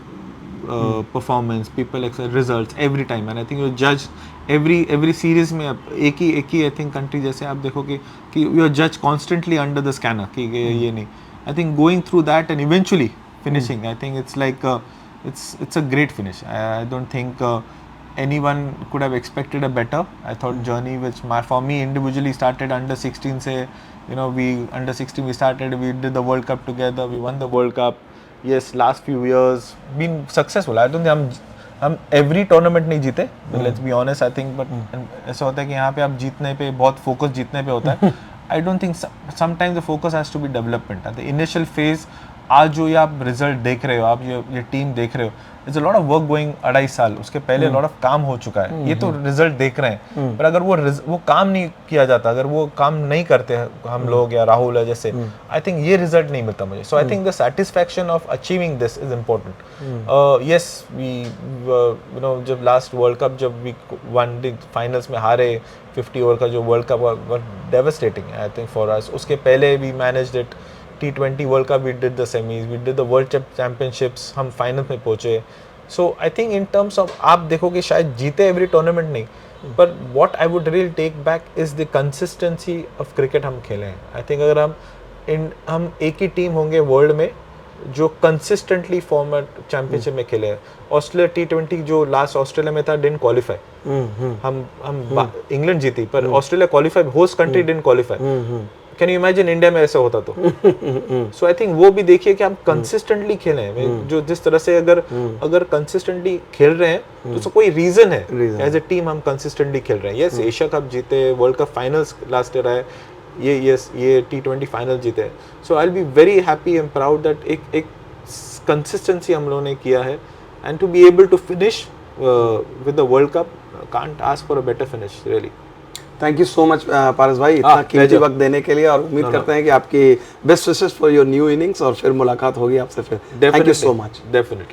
performance, people expect results every time, and I think you जज एवरी सीरीज में एक ही आई थिंक कंट्री जैसे आप देखोगे कि यू आर जज कॉन्स्टेंटली अंडर द स्कैनर कि ये नहीं, I think going through that and eventually finishing, I think it's like it's a great finish. I don't think anyone could have expected a better. I thought journey which for me individually started under 16 से, we under 16 we started, we did the World Cup together, we won the World Cup. Yes, last few years been successful. I don't think हम every tournament नहीं जीते, let's be honest, I think, but ऐसा होता है कि यहाँ पे आप जीतने पे बहुत फोकस जीतने पे होता है। I don't think sometimes the focus has to be development at the initial phase. आज जो ये आप रिजल्ट देख रहे हो, आप ये टीम देख रहे हो, it's a lot of work going 2.5 साल, उसके पहले लॉट ऑफ काम हो चुका है। ये तो रिजल्ट देख रहे हैं, पर अगर वो काम नहीं किया जाता, अगर वो काम नहीं करते हम लोग या राहुल है जैसे, आई थिंक ये रिजल्ट नहीं मिलता मुझे। So I think the satisfaction of achieving this is important. Yes, we जब लास्ट वर्ल्ड कप जब वी वन फाइनल्स में हारे, 50 ओवर का जो world cup was devastating I think for us. उसके पहले we managed it, T20 world cup we did the semis, we did the world championships, हम final में पहुंचे। So I think in terms of, आप देखोगे शायद जीते एवरी टूर्नामेंट नहीं, पर what I would really take back is the consistency of cricket हम खेले हैं। आई थिंक अगर हम हम एक ही टीम होंगे वर्ल्ड में जो कंसिस्टेंटली फॉर्मेट चैंपियनशिप में खेले हैं। ऑस्ट्रेलिया T20 जो लास्ट ऑस्ट्रेलिया में था डिडंट क्वालिफाई, हम इंग्लैंड जीती पर Australia qualify, host country didn't qualify. Can you imagine India में ऐसा होता तो? सो आई थिंक वो भी देखिए कि हम कंसिस्टेंटली खेले हैं, जो जिस तरह से अगर कंसिस्टेंटली खेल रहे हैं तो कोई रीजन है, एज ए टीम हम कंसिस्टेंटली खेल रहे हैं। यस, एशिया कप जीते, world cup finals last year आए, ये T20 फाइनल जीते। So I will be very happy and proud that एक कंसिस्टेंसी हम लोगों ने किया है, and to be able to finish with the world cup, can't ask for a better finish really. Thank you so much Paras भाई, इतना कीमती वक्त देने के लिए, और उम्मीद करते हैं कि आपकी best wishes for your new innings, और फिर मुलाकात होगी आपसे फिर। Thank you so much. Definitely.